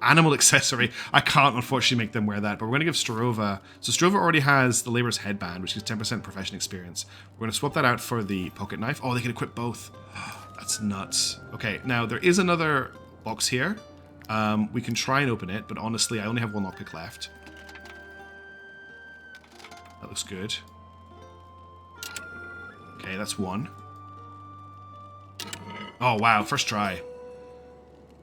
[SPEAKER 1] Animal accessory. I can't, unfortunately, make them wear that, but we're going to give Starova. So Starova already has the Laborer's Headband, which is 10% profession experience. We're going to swap that out for the pocket knife. Oh, they can equip both. That's nuts. Okay, now there is another box here. We can try and open it, but honestly, I only have one lockpick left. That looks good. Okay, that's one. Oh, wow, first try.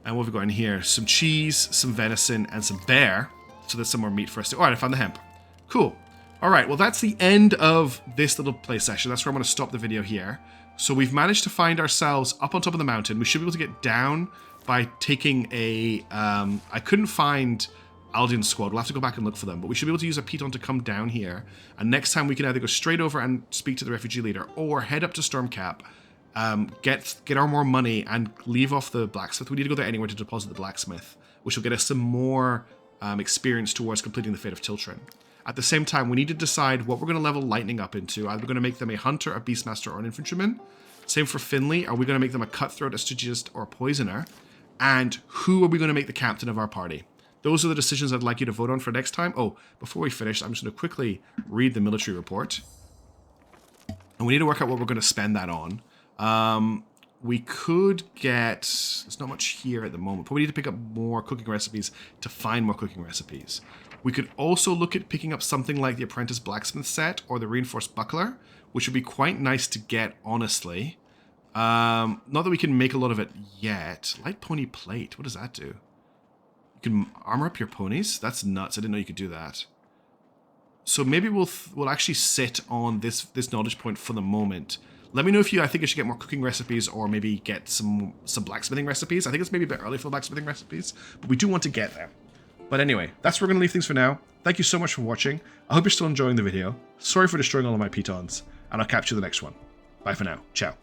[SPEAKER 1] And what have we got in here? Some cheese, some venison, and some bear. So there's some more meat for us to... Alright, I found the hemp. Cool. Alright, well that's the end of this little play session. That's where I'm going to stop the video here. So we've managed to find ourselves up on top of the mountain. We should be able to get down by taking a... I couldn't find Aldian's squad. We'll have to go back and look for them. But we should be able to use a Piton to come down here. And next time we can either go straight over and speak to the refugee leader, or head up to Stormcap, get our more money and leave off the blacksmith. We need to go there anyway to deposit the blacksmith, which will get us some more experience towards completing the Fate of Tiltrin. At the same time, we need to decide what we're going to level Lightning up into. Either we're going to make them a hunter, a beastmaster, or an infantryman. Same for Finley. Are we going to make them a cutthroat, a strategist, or a poisoner? And who are we going to make the captain of our party? Those are the decisions I'd like you to vote on for next time. Oh, before we finish, I'm just going to quickly read the military report. And we need to work out what we're going to spend that on. We could get... There's not much here at the moment, but we need to pick up more cooking recipes to find more cooking recipes. We could also look at picking up something like the Apprentice Blacksmith set or the Reinforced Buckler, which would be quite nice to get, honestly. Not that we can make a lot of it yet. Light Pony Plate, what does that do? You can armor up your ponies? That's nuts, I didn't know you could do that. So maybe we'll actually sit on this knowledge point for the moment. Let me know if I think I should get more cooking recipes or maybe get some blacksmithing recipes. I think it's maybe a bit early for the blacksmithing recipes, but we do want to get them. But anyway, that's where we're going to leave things for now. Thank you so much for watching. I hope you're still enjoying the video. Sorry for destroying all of my pitons, and I'll catch you in the next one. Bye for now. Ciao.